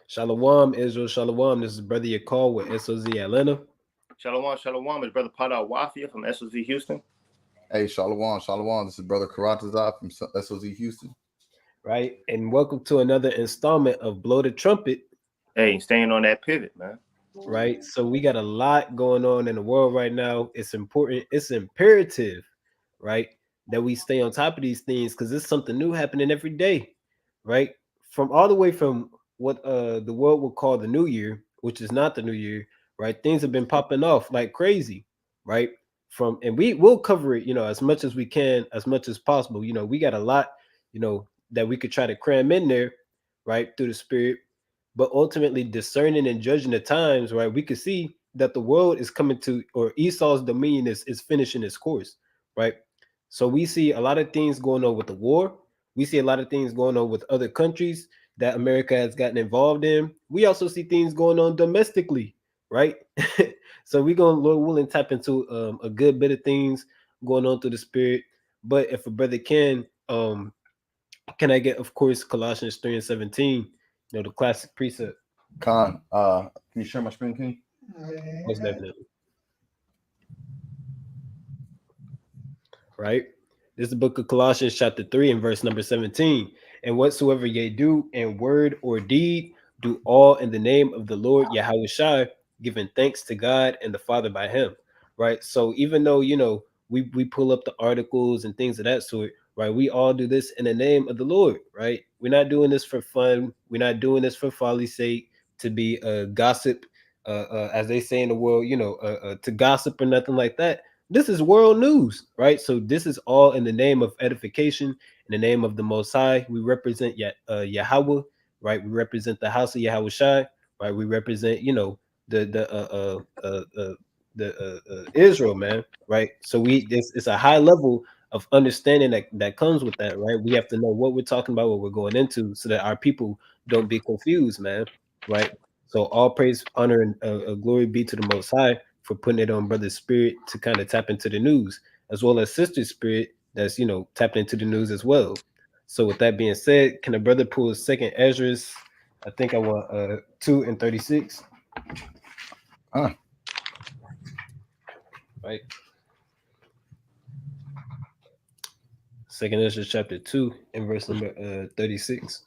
Shalom, Israel, Shalom. This is Brother Yakal with SOZ Atlanta. Shalom, shalom. It's Brother Pada Wafia from SOZ Houston. Hey, Shalom, Shalom. This is Brother Karatazar from SOZ Houston. Right, and welcome to another installment of Blow the Trumpet. Hey, staying on that pivot, man. Right, so we got a lot going on in the world right now. It's important, it's imperative, right, that we stay on top of these things because there's something new happening every day, right? From all the way from what the world would call the new year, which is not the new year, right? Things have been popping off like crazy, right? From and we will cover it, as much as we can, as much as possible. We got a lot, that we could try to cram in there, right, through the spirit. But ultimately discerning and judging the times, right, we could see that the world is coming to, or Esau's dominion is finishing its course, right? So we see a lot of things going on with the war. We see a lot of things going on with other countries that America has gotten involved in. We also see things going on domestically, right? So we're going to, Lord willing, tap into a good bit of things going on through the spirit. But if a brother can I get, of course, Colossians 3 and 17, the classic precept? Khan, can you share my screen, King? Most definitely. Right? This is the book of Colossians, chapter 3, and verse number 17. And whatsoever ye do in word or deed, do all in the name of the Lord Yahweh, giving thanks to God and the Father by him. Right? So even though, we pull up the articles and things of that sort, right? We all do this in the name of the Lord, right? We're not doing this for fun. We're not doing this for folly's sake, to be a gossip, as they say in the world, to gossip or nothing like that. This is world news, right? So this is all in the name of edification, in the name of the Most High. We represent Yahweh, right? We represent the house of Yahweh Shai, right? We represent, the Israel, man, right? So it's a high level of understanding that comes with that, right? We have to know what we're talking about, what we're going into, so that our people don't be confused, man, right? So all praise, honor, and glory be to the Most High for putting it on Brother's spirit to kind of tap into the news, as well as Sister's spirit that's tapping into the news as well. So with that being said, can a brother pull second Ezra's? I think I want 2 and 36. Huh. Right. Second Ezra chapter 2 and verse number 36.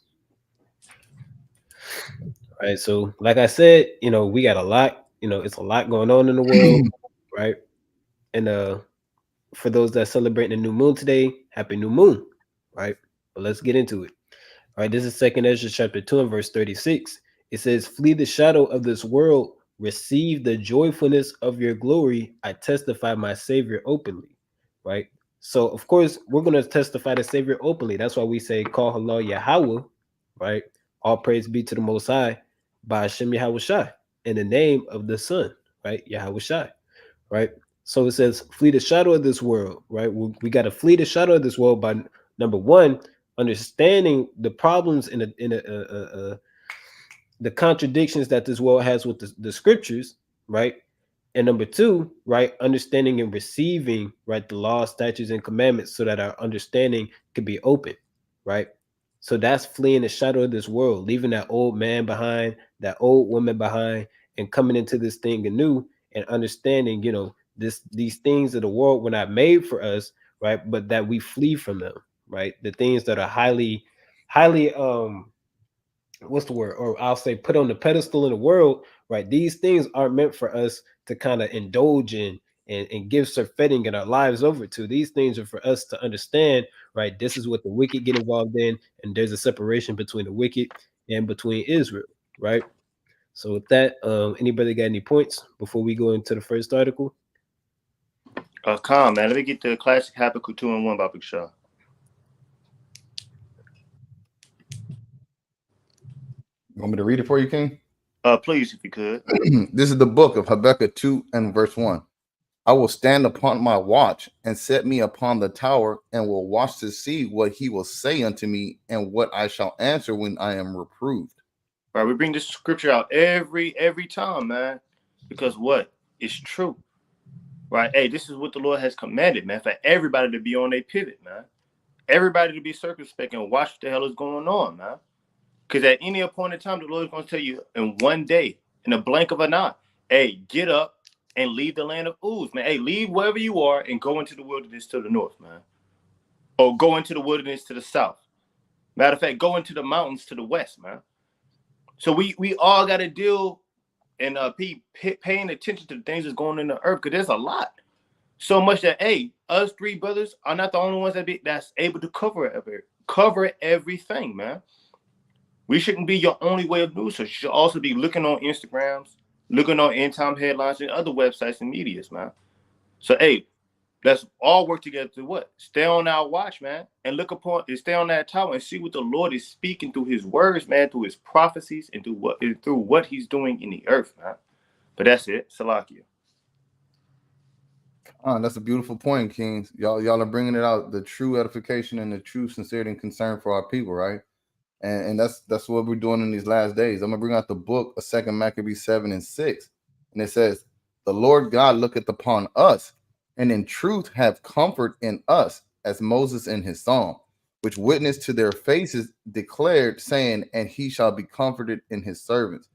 All right. So like I said, we got a lot, it's a lot going on in the world, right? And for those that celebrate the new moon today, happy new moon, right? But let's get into it. All right, this is second Ezra chapter 2 and verse 36. It says, flee the shadow of this world, receive the joyfulness of your glory. I testify my Savior openly. Right. So of course we're gonna testify the Savior openly. That's why we say call Allah Yahweh, right? All praise be to the Most High by Hashem Yahweh Shai, in the name of the Son, right? Yahweh Shai, right? So it says, flee the shadow of this world, right? We got to flee the shadow of this world by number one, understanding the problems the contradictions that this world has with the scriptures, right? And number two, right, understanding and receiving, right, the law, statutes, and commandments so that our understanding could be open, right? So that's fleeing the shadow of this world, leaving that old man behind, that old woman behind, and coming into this thing anew and understanding, these things of the world were not made for us, right? But that we flee from them, right? The things that are highly what's the word, or I'll say put on the pedestal in the world, right? These things aren't meant for us to kind of indulge in and give surfeiting in our lives over to. These things are for us to understand, right? This is what the wicked get involved in, and there's a separation between the wicked and between Israel, right? So with that, anybody got any points before we go into the first article? Calm, man. Let me get the classic Habakkuk 2 and 1 by Big Shaw. You want me to read it for you, King? Please, if you could. This is the book of Habakkuk 2 and verse 1. I will stand upon my watch and set me upon the tower and will watch to see what he will say unto me and what I shall answer when I am reproved. Right, we bring this scripture out every time, man, because what? It's true. Right? Hey, this is what the Lord has commanded, man, for everybody to be on their pivot, man. Everybody to be circumspect and watch what the hell is going on, man. Because at any appointed time, the Lord is going to tell you in one day, in a blink of an eye, hey, get up and leave the land of Uz, man. Hey, leave wherever you are and go into the wilderness to the north, man. Or go into the wilderness to the south. Matter of fact, go into the mountains to the west, man. So we all got to deal and paying attention to the things that's going on in the earth, because there's a lot. So much that, hey, us three brothers are not the only ones that's able to cover everything, man. We shouldn't be your only way of news. So you should also be looking on Instagrams, looking on end time headlines and other websites and medias, man. So hey, let's all work together to what? Stay on our watch, man, and stay on that tower and see what the Lord is speaking through his words, man, through his prophecies and through what he's doing in the earth, man. But that's it. Salakia. That's a beautiful point, Kings. Y'all are bringing it out, the true edification and the true sincerity and concern for our people, right? And that's what we're doing in these last days. I'm gonna bring out the book of 2 Maccabees 7:6, and it says, "The Lord God looketh upon us, and in truth have comfort in us, as Moses in his psalm, which witness to their faces declared, saying, and he shall be comforted in his servants."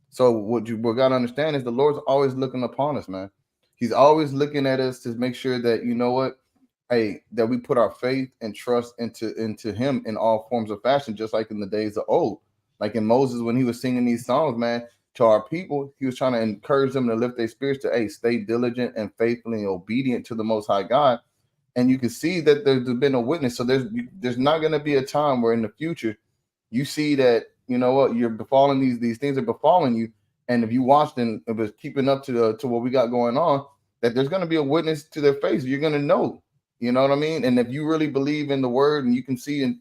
So what gotta understand is the Lord's always looking upon us, man. He's always looking at us to make sure that, you know what, hey, that we put our faith and trust into him in all forms of fashion, just like in the days of old. Like in Moses, when he was singing these songs, man, to our people, he was trying to encourage them to lift their spirits to, hey, stay diligent and faithfully obedient to the Most High God. And you can see that there's been a witness. So there's not going to be a time where in the future you see that, you know what, you're befalling these things are befalling you. And if you watched and it was keeping up to what we got going on, that there's going to be a witness to their face. You're going to know. You know what I mean? And if you really believe in the word and you can see and,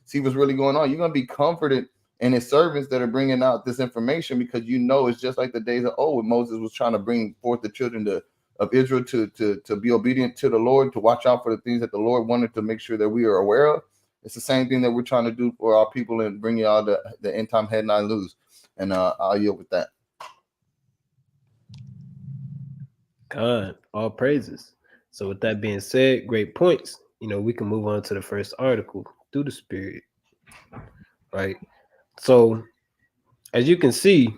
see what's really going on, you're going to be comforted in his servants that are bringing out this information, because you know it's just like the days of old when Moses was trying to bring forth the children of Israel to be obedient to the Lord, to watch out for the things that the Lord wanted to make sure that we are aware of. It's the same thing that we're trying to do for our people and bring y'all the end time headline news. And I'll yield with that. God, all praises. So with that being said, great points. We can move on to the first article through the spirit. Right. So as you can see,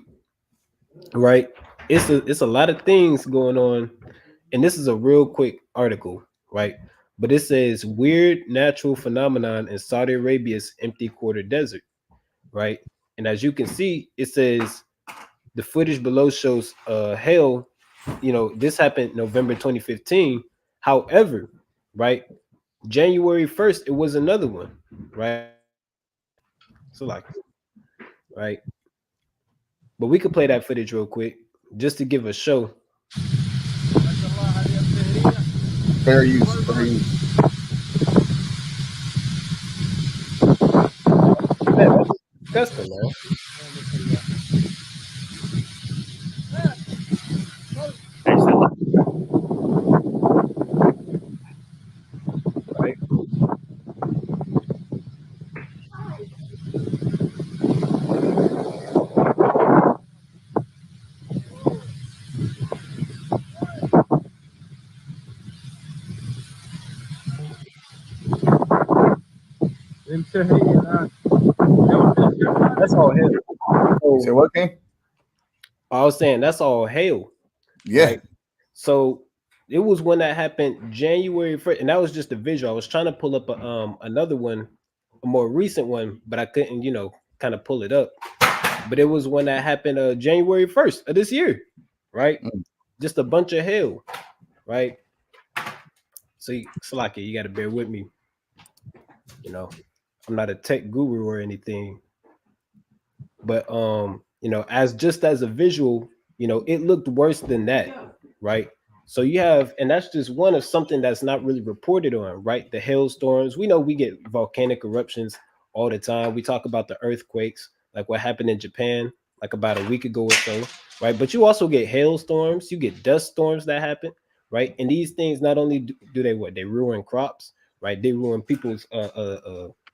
right, it's a lot of things going on. And this is a real quick article, right? But it says weird natural phenomenon in Saudi Arabia's empty quarter desert, right? And as you can see, it says the footage below shows hail. This happened November 2015. However, right, January 1st, it was another one, right? So like, right. But we could play that footage real quick just to give a show. Fair use. Fair use. Man, that's disgusting, man. Right? That's all hail. You say what, King? I was saying that's all hail, Yeah. right? So it was when that happened January 1st, and that was just a visual. I was trying to pull up another one, a more recent one, but I couldn't, kind of pull it up. But it was when that happened January 1st of this year, right? Just a bunch of hail, right? So Salaki, you got to bear with me. I'm not a tech guru or anything, but as a visual, it looked worse than that, right? So you have, and that's just one of something that's not really reported on, right? The hailstorms. We know we get volcanic eruptions all the time. We talk about the earthquakes, like what happened in Japan, like about a week ago or so, right? But you also get hailstorms, you get dust storms that happen, right? And these things not only do they ruin crops, right? They ruin people's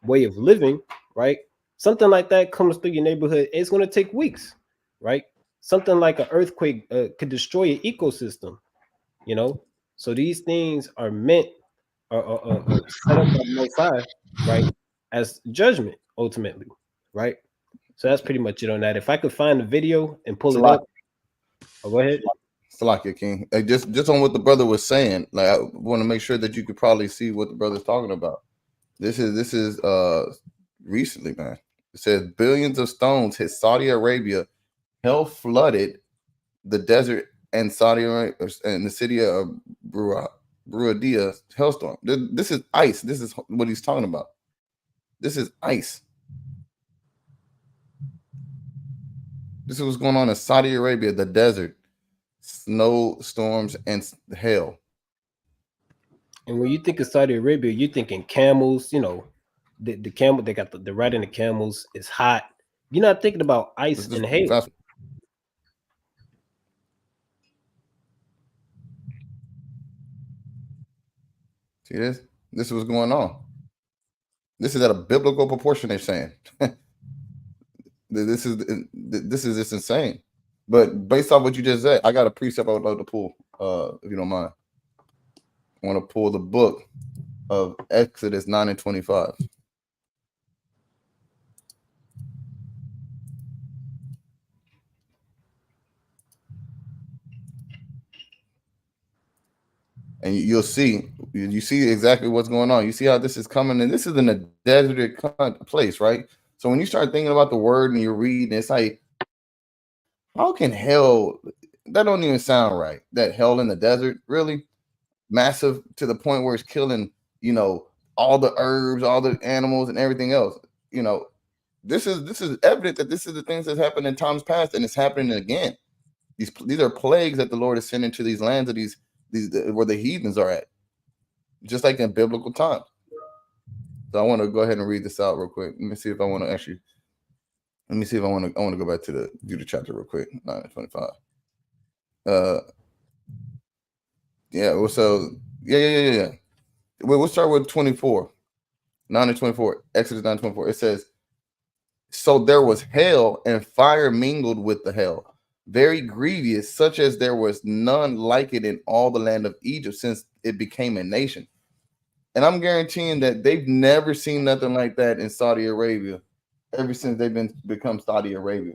way of living, right? Something like that comes through your neighborhood, it's going to take weeks, right? Something like an earthquake could destroy an ecosystem, So these things are meant or set up by the Most High, right, as judgment ultimately, right? So that's pretty much it on that. If I could find the video and pull it Salak, up, oh, go ahead. Salakia King. Just on what the brother was saying, like I want to make sure that you could probably see what the brother's talking about. This is recently, man. It says billions of stones hit Saudi Arabia. Hell flooded the desert and Saudi Arabia and the city of Bruadia hailstorm. This is ice. This is what he's talking about. This is ice. This is what's going on in Saudi Arabia, the desert, snow storms and hail. And when you think of Saudi Arabia, you're thinking camels. The camel they got the riding the camels is hot. You're not thinking about ice Let's and just hail. fast. See this? This is what's going on. This is at a biblical proportion. They're saying this is just insane. But based off what you just said, I got a precept I would love to pull. If you don't mind, I want to pull the book of Exodus 9 and 25. And you'll see, you see exactly what's going on. You see how this is coming, and this is in a deserted place, right? So when you start thinking about the word and you're reading, it's like, how can hell? That don't even sound right. That hell in the desert, really massive to the point where it's killing, all the herbs, all the animals, and everything else. You know, this is evident that this is the things that happened in times past, and it's happening again. These are plagues that the Lord is sending to these lands of these where the heathens are at, just like in biblical times. So I want to go ahead and read this out real quick. Let me see if I want to actually. Let me see if I want to. I want to go back to the chapter real quick. 9:25. Uh, yeah. Well, so yeah. We'll start with 24. 9:24. Exodus 9:24. It says, "So there was hail and fire mingled with the hail, very grievous, such as there was none like it in all the land of Egypt since it became a nation." And I'm guaranteeing that they've never seen nothing like that in Saudi Arabia ever since they've become Saudi Arabia.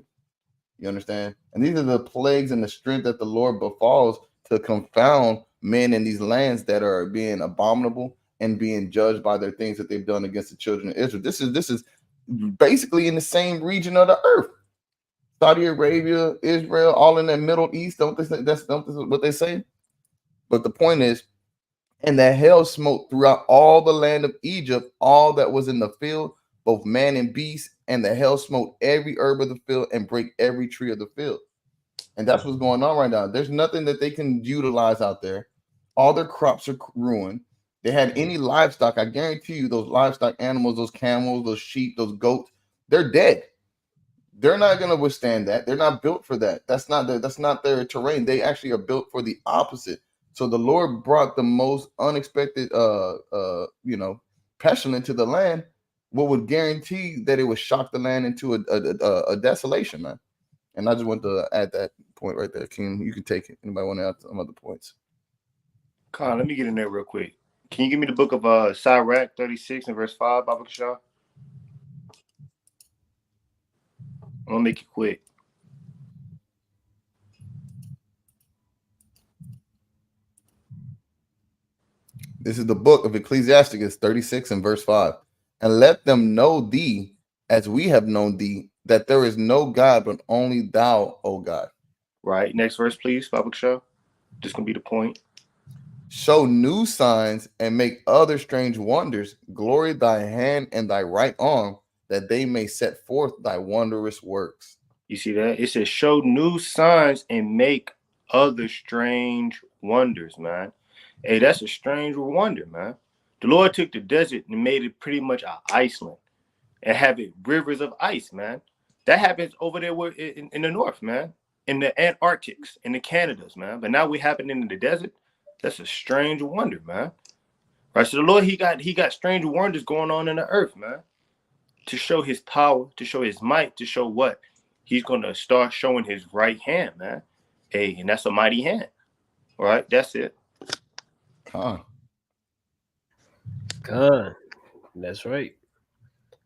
You understand? And these are the plagues and the strength that the Lord befalls to confound men in these lands that are being abominable and being judged by their things that they've done against the children of Israel. This is basically in the same region of the earth. Saudi Arabia, Israel, all in that Middle East. Don't they say that's what they say? But the point is, and the hail smote throughout all the land of Egypt, all that was in the field, both man and beast, and the hail smote every herb of the field and break every tree of the field. And that's what's going on right now. There's nothing that they can utilize out there. All their crops are ruined. They had any livestock, I guarantee you, those livestock animals, those camels, those sheep, those goats, they're dead. They're not going to withstand that. They're not built for that. That's not their terrain. They actually are built for the opposite. So the Lord brought the most unexpected pestilence to the land, what would guarantee that it would shock the land into a desolation, man. And I just want to add that point right there. King, you can take it. Anybody want to add some other points? Con, let me get in there real quick. Can you give me the book of Sirach 36 and verse 5, Baba Kishah? I'm gonna make it quick. This is the book of Ecclesiasticus 36 and verse 5. And let them know thee as we have known thee, that there is no God but only thou, O God. Right. Next verse, please, Baba Kishah. Just gonna be the point. Show new signs and make other strange wonders. Glory thy hand and thy right arm, that they may set forth thy wondrous works. You see that? It says, show new signs and make other strange wonders, man. Hey, that's a strange wonder, man. The Lord took the desert and made it pretty much an Iceland and have it rivers of ice, man. That happens over there in the north, man. In the Antarctics, in the Canadas, man. But now we happening in the desert. That's a strange wonder, man. Right. So the Lord, he got strange wonders going on in the earth, man. To show his power, to show his might, to show what? He's gonna start showing his right hand, man. Hey, and that's a mighty hand. All right, that's it. Huh. God, that's right.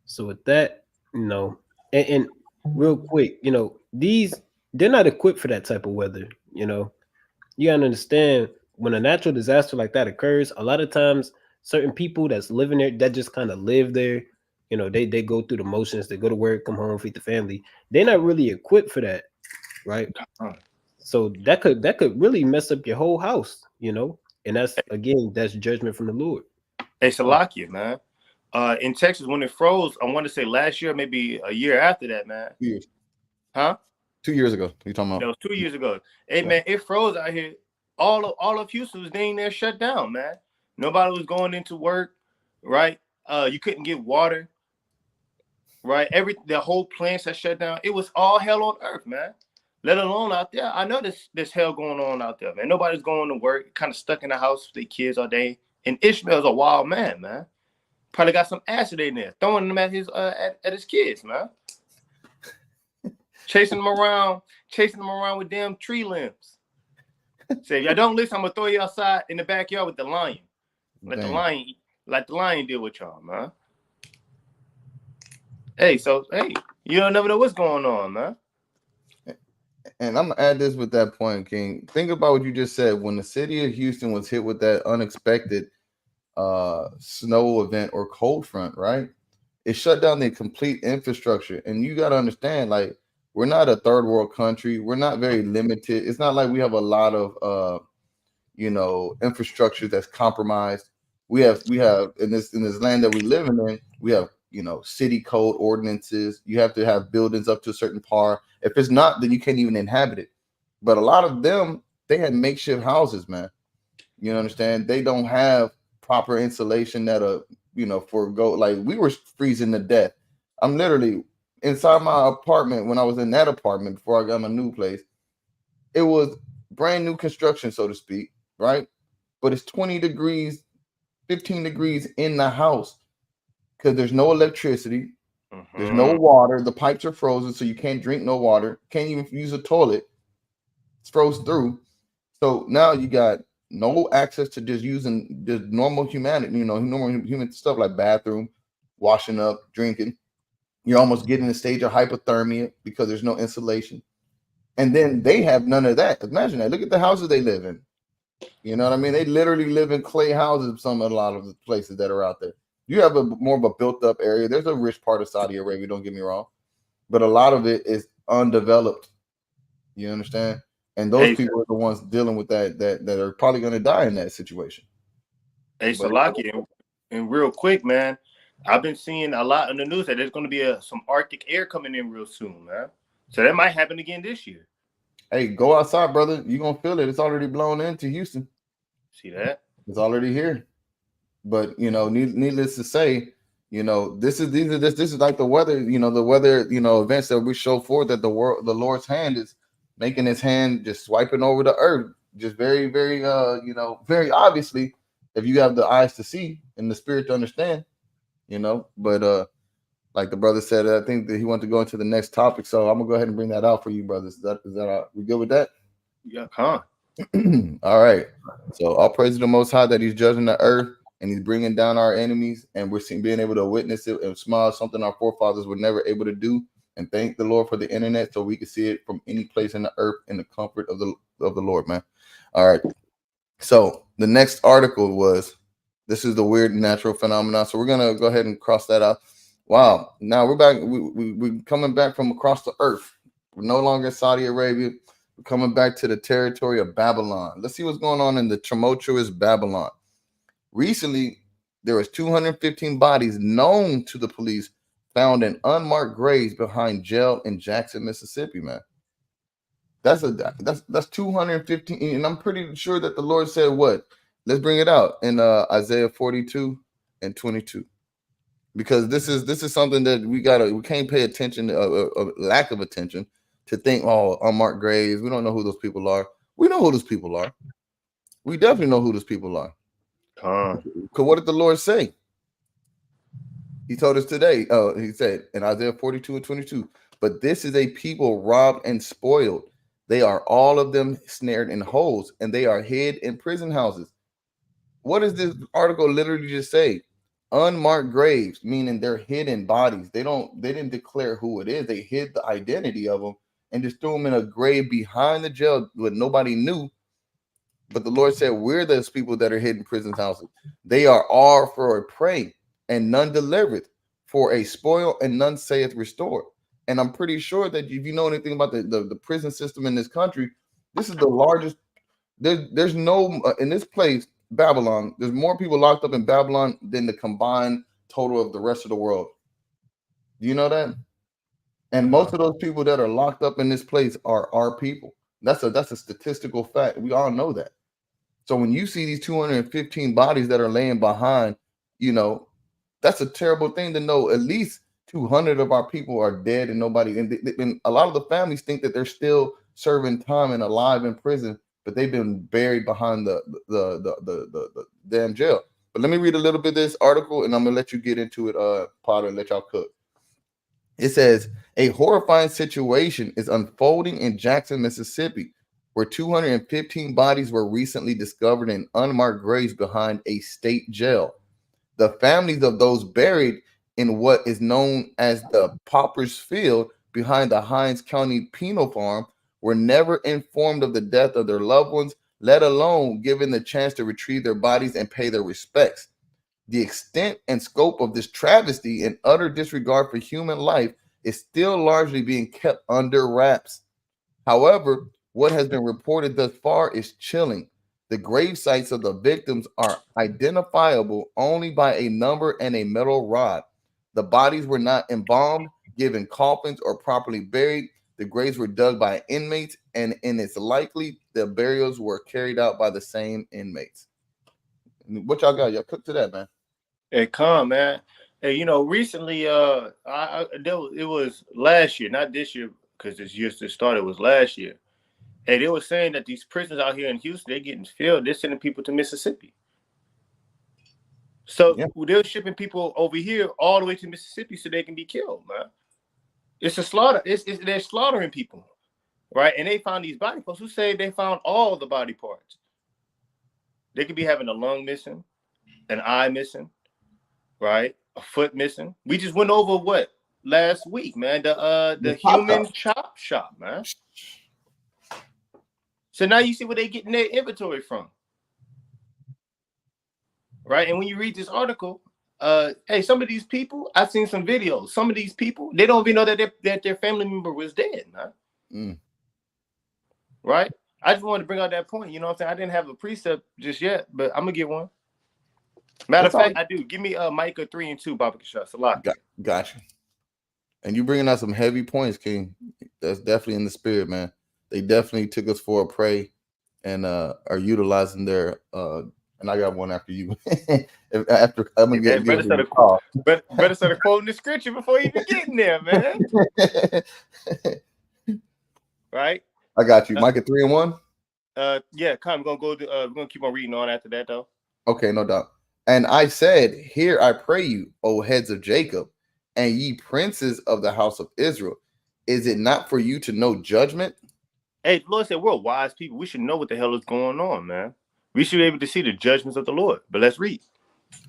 So with that, and real quick, these they're not equipped for that type of weather. You gotta understand when a natural disaster like that occurs, a lot of times certain people that's living there that just kind of live there, they go through the motions, they go to work, come home, feed the family. They're not really equipped for that, right? Huh. So that could really mess up your whole house. And that's again, that's judgment from the Lord. Hey, Salakia, man. In Texas, when it froze, I want to say last year, maybe a year after that, man. 2 years. Huh? 2 years ago. You talking That about? was 2 years ago. Hey, Yeah. man, it froze out here. All of Houston was dang there shut down, man. Nobody was going into work, right? You couldn't get water, right? The whole plants had shut down. It was all hell on earth, man. Let alone out there. I know this hell going on out there, man. Nobody's going to work, kind of stuck in the house with their kids all day. And Ishmael's a wild man, man. Probably got some acid in there, throwing them at his kids, man. Chasing them around with damn tree limbs. Say, if y'all don't listen, I'm gonna throw you outside in the backyard with the lion. Let the Dang. lion eat, like the lion deal with y'all, man. Hey, you don't never know what's going on, man. And I'm gonna add this with that point, King. Think about what you just said. When the city of Houston was hit with that unexpected snow event or cold front, right? It shut down the complete infrastructure. And you got to understand, like, we're not a third world country. We're not very limited. It's not like we have a lot of infrastructure that's compromised. We have in this land that we live in, we have city code ordinances. You have to have buildings up to a certain par. If it's not, then you can't even inhabit it. But a lot of them, they had makeshift houses, man. You understand? They don't have proper insulation that forego, like, we were freezing to death. I'm literally inside my apartment when I was in that apartment before I got my new place. It was brand new construction, so to speak, right? But it's 20 degrees, 15 degrees in the house because there's no electricity, there's no Mm-hmm. water, the pipes are frozen, so you can't drink no water, can't even use a toilet, it's froze through. So now you got no access to just using the normal humanity, normal human stuff like bathroom, washing up, drinking. You're almost getting a stage of hypothermia because there's no insulation. And then they have none of that. Imagine that. Look at the houses they live in. You know what I mean? They literally live in clay houses. A lot of the places that are out there. You have a more of a built up area. There's a rich part of Saudi Arabia. Don't get me wrong, but a lot of it is undeveloped. You understand? And those Hey, people are the ones dealing with that are probably going to die in that situation. hey, But Salaki, and real quick, man. I've been seeing a lot in the news that there's going to be some Arctic air coming in real soon, man. So that might happen again this year. hey, go outside, brother. You're gonna feel it. It's already blown into Houston. See that? It's already here. But needless to say, this is like the weather, events that we show forth that the Lord's hand is making his hand just swiping over the earth, just very, very very obviously, if you have the eyes to see and the spirit to understand, but like the brother said, I think that he wanted to go into the next topic. So I'm gonna go ahead and bring that out for you, brothers. Is that we good with that? Yeah, huh? All right. So all praise to the Most High that He's judging the earth and He's bringing down our enemies, and we're being able to witness it and smile, something our forefathers were never able to do. And thank the Lord for the internet, so we can see it from any place in the earth in the comfort of the Lord, man. All right. So the next article was, this is the weird natural phenomenon. So we're gonna go ahead and cross that out. Wow. Now we're back. We're coming back from across the earth. We're no longer in Saudi Arabia. We're coming back to the territory of Babylon. Let's see what's going on in the tumultuous Babylon. Recently, there was 215 bodies known to the police found in unmarked graves behind jail in Jackson, Mississippi, man. That's 215, and I'm pretty sure that the Lord said what? Let's bring it out in Isaiah 42 and 22, because this is something that we can't pay attention, a lack of attention, to think, oh, unmarked graves. We don't know who those people are. We know who those people are. We definitely know who those people are. Huh. Because what did the Lord say? He told us today. He said in Isaiah 42 and 22, but this is a people robbed and spoiled. They are all of them snared in holes, and they are hid in prison houses. What does this article literally just say? Unmarked graves, meaning they're hidden bodies. They didn't declare who it is. They hid the identity of them and just threw them in a grave behind the jail where nobody knew. But the Lord said, we're those people that are hidden in prison houses. They are all for a prey, and none delivered, for a spoil, and none saith restored. And I'm pretty sure that if you know anything about the prison system in this country, this is the largest. There's no in this place, Babylon. There's more people locked up in Babylon than the combined total of the rest of the world. Do you know that? And most of those people that are locked up in this place are our people. That's a statistical fact. We all know that. So when you see these 215 bodies that are laying behind, you know, that's a terrible thing to know. At least 200 of our people are dead and nobody. And a lot of the families think that they're still serving time and alive in prison, but they've been buried behind the damn jail. But let me read a little bit of this article, and I'm gonna let you get into it, Potter, and let y'all cook. It says a horrifying situation is unfolding in Jackson, Mississippi, where 215 bodies were recently discovered in unmarked graves behind a state jail. The families of those buried in what is known as the Pauper's Field behind the Hinds County Penal Farm were never informed of the death of their loved ones, let alone given the chance to retrieve their bodies and pay their respects. The extent and scope of this travesty and utter disregard for human life is still largely being kept under wraps. However, what has been reported thus far is chilling. The grave sites of the victims are identifiable only by a number and a metal rod. The bodies were not embalmed, given coffins, or properly buried. The graves were dug by inmates, and it's likely the burials were carried out by the same inmates. What y'all got? Y'all cook to that, man. Hey, come, man. Hey, you know, recently, it was last year, not this year, because this year just started. It was last year. Hey, they were saying that these prisons out here in Houston, they're getting filled. They're sending people to Mississippi. So Yeah. they're shipping people over here all the way to Mississippi so they can be killed, man. It's a slaughter. They're slaughtering people, right? And they found these body parts. Who say they found all the body parts? They could be having a lung missing, an eye missing, right? A foot missing. We just went over what last week, man. The human chop shop, man. So now you see where they getting their inventory from, right? And when you read this article, hey, some of these people, I've seen some videos. Some of these people, they don't even know that their family member was dead, man. Right? I just wanted to bring out that point. You know what I'm saying? I didn't have a precept just yet, but I'm gonna get one. Matter of fact, I do. Give me Micah 3 and 2, Baba Kishas. A lot. Gotcha. And you bringing out some heavy points, King. That's definitely in the spirit, man. They definitely took us for a prey and are utilizing their and I got one after you. After I'm gonna get better start quoting the scripture before you even get in there, man. Right? I got you. Micah 3 and 1. Yeah, come. We're gonna keep on reading on after that though. Okay, no doubt. And I said, "Here I pray you, O heads of Jacob, and ye princes of the house of Israel. Is it not for you to know judgment?" Hey, the Lord said we're wise people. We should know what the hell is going on, man. We should be able to see the judgments of the Lord. But let's read.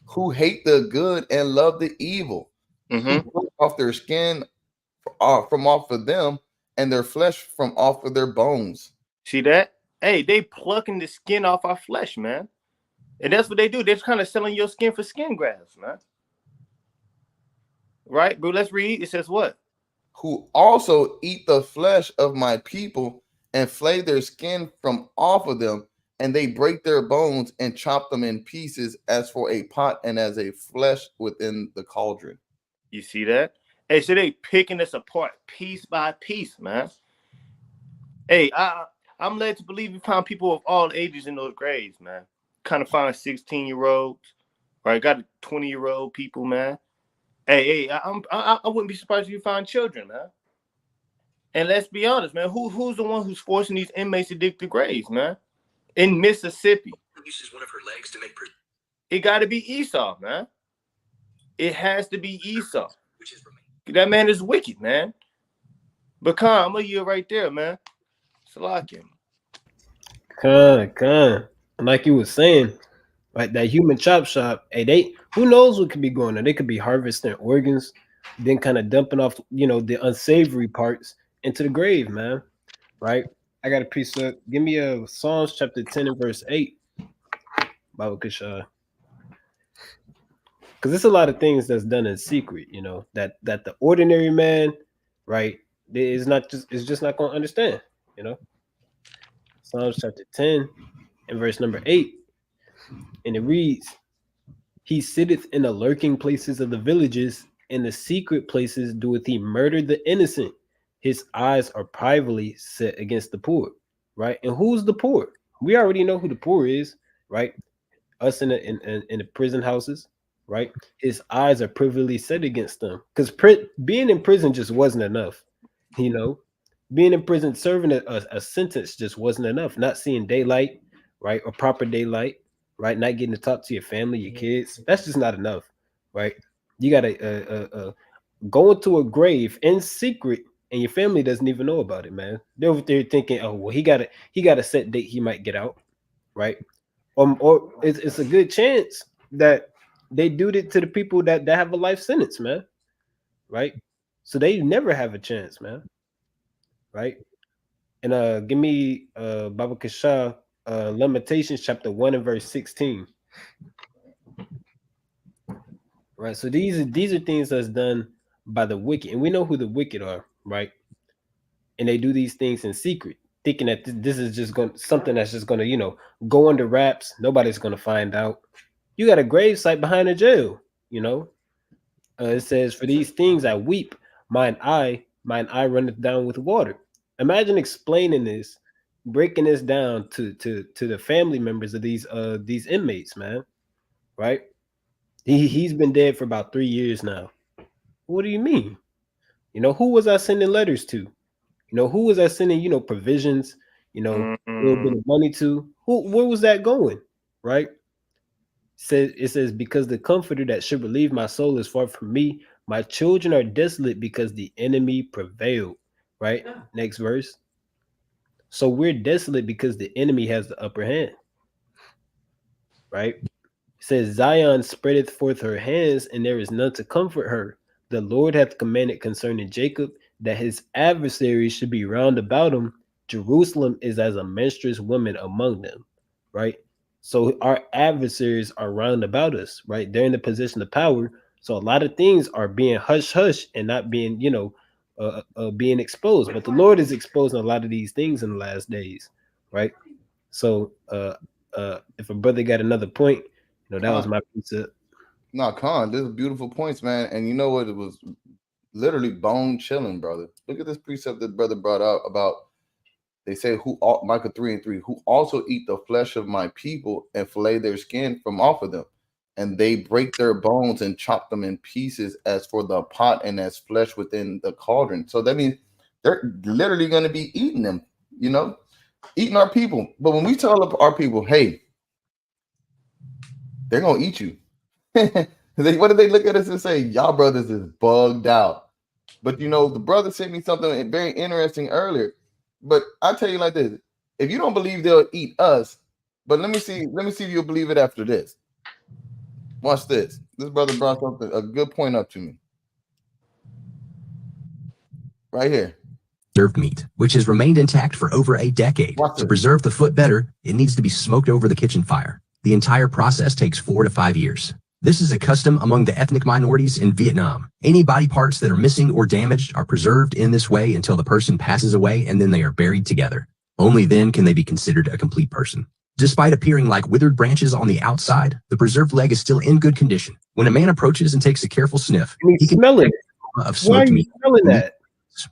Who hate the good and love the evil, who put off their skin from off of them, and their flesh from off of their bones. See that? Hey, they plucking the skin off our flesh, man. And that's what they do. They're kind of selling your skin for skin grafts, man. Right? But let's read. It says what? Who also eat the flesh of my people and flay their skin from off of them, and they break their bones and chop them in pieces as for a pot and as a flesh within the cauldron. You see that? Hey, so they picking us apart piece by piece, man. Hey, I'm led to believe we found people of all ages in those graves, man. Kind of find 16-year-olds, right? Got 20-year-old people, man. Hey, I wouldn't be surprised if you find children, man. And let's be honest, man. Who's the one who's forcing these inmates to dig the graves, man? In Mississippi. Uses one of her legs to make. It got to be Esau, man. It has to be Esau. That man is wicked, man. But Khan, I'm gonna you right there, man. Salakia. Khan. Like you was saying, right? That human chop shop, hey, they who knows what could be going on? They could be harvesting organs, then kind of dumping off, the unsavory parts into the grave, man. Right? I got a piece of give me a Psalms chapter 10 and verse 8, Baba Kasha. Because it's a lot of things that's done in secret, that the ordinary man, right, is not just is just not gonna understand, you know. Psalms chapter 10 and verse number 8, and it reads, He sitteth in the lurking places of the villages, in the secret places doeth he murder the innocent. His eyes are privately set against the poor. Right? And who's the poor? We already know who the poor is, right? Us in the prison houses, right? His eyes are privily set against them. Because being in prison just wasn't enough, you know. Being in prison, serving a sentence just wasn't enough. Not seeing daylight, right, or proper daylight, right, not getting to talk to your family, your kids. That's just not enough, right? You gotta go into a grave in secret, and your family doesn't even know about it, man. They're over there thinking, oh well, he got a set date he might get out, right? Or it's a good chance that they do it to the people that have a life sentence, man, right? So they never have a chance, man, right? And give me Baba Kasha, Lamentations chapter 1 and verse 16. Right. So these are things that's done by the wicked, and we know who the wicked are, right? And they do these things in secret, thinking that this is just going something that's just gonna, go under wraps. Nobody's gonna find out. You got a grave site behind a jail, you know. It says, "For these things I weep, mine eye runneth down with water." Imagine explaining this, breaking this down to the family members of these inmates, man. Right? He's been dead for about 3 years now. What do you mean? Who was I sending letters to? Who was I sending, provisions, a little bit Mm-mm. of money to? Where was that going? Right? It says, because the comforter that should relieve my soul is far from me. My children are desolate because the enemy prevailed. Right? Next verse. So we're desolate because the enemy has the upper hand. Right? Says Zion spreadeth forth her hands, and there is none to comfort her. The Lord hath commanded concerning Jacob that his adversaries should be round about him. Jerusalem is as a menstruous woman among them, right? So our adversaries are round about us, right? They're in the position of power. So a lot of things are being hush hush and not being, being exposed. But the Lord is exposing a lot of these things in the last days, right? So if a brother got another point, that was Con, my pizza. no, Con, this is beautiful points, man. And you know what? It was literally bone chilling, brother. Look at this precept that brother brought out about. They say, Micah 3:3, who also eat the flesh of my people and fillet their skin from off of them. And they break their bones and chop them in pieces as for the pot and as flesh within the cauldron. So that means they're literally going to be eating them, eating our people. But when we tell our people, hey, they're going to eat you. What do they look at us and say? Y'all brothers is bugged out. But the brother sent me something very interesting earlier. But I tell you like this: if you don't believe they'll eat us, but let me see if you'll believe it after this. Watch this. This brother brought something a good point up to me. Right here. Preserved meat, which has remained intact for over a decade. Watch To this. preserve the foot better, it needs to be smoked over the kitchen fire. The entire process takes 4 to 5 years. This is a custom among the ethnic minorities in Vietnam. Any body parts that are missing or damaged are preserved in this way until the person passes away, and then they are buried together. Only then can they be considered a complete person. Despite appearing like withered branches on the outside, the preserved leg is still in good condition. When a man approaches and takes a careful sniff, And he he's can smelling it. of Why are smoked you meat. smelling that?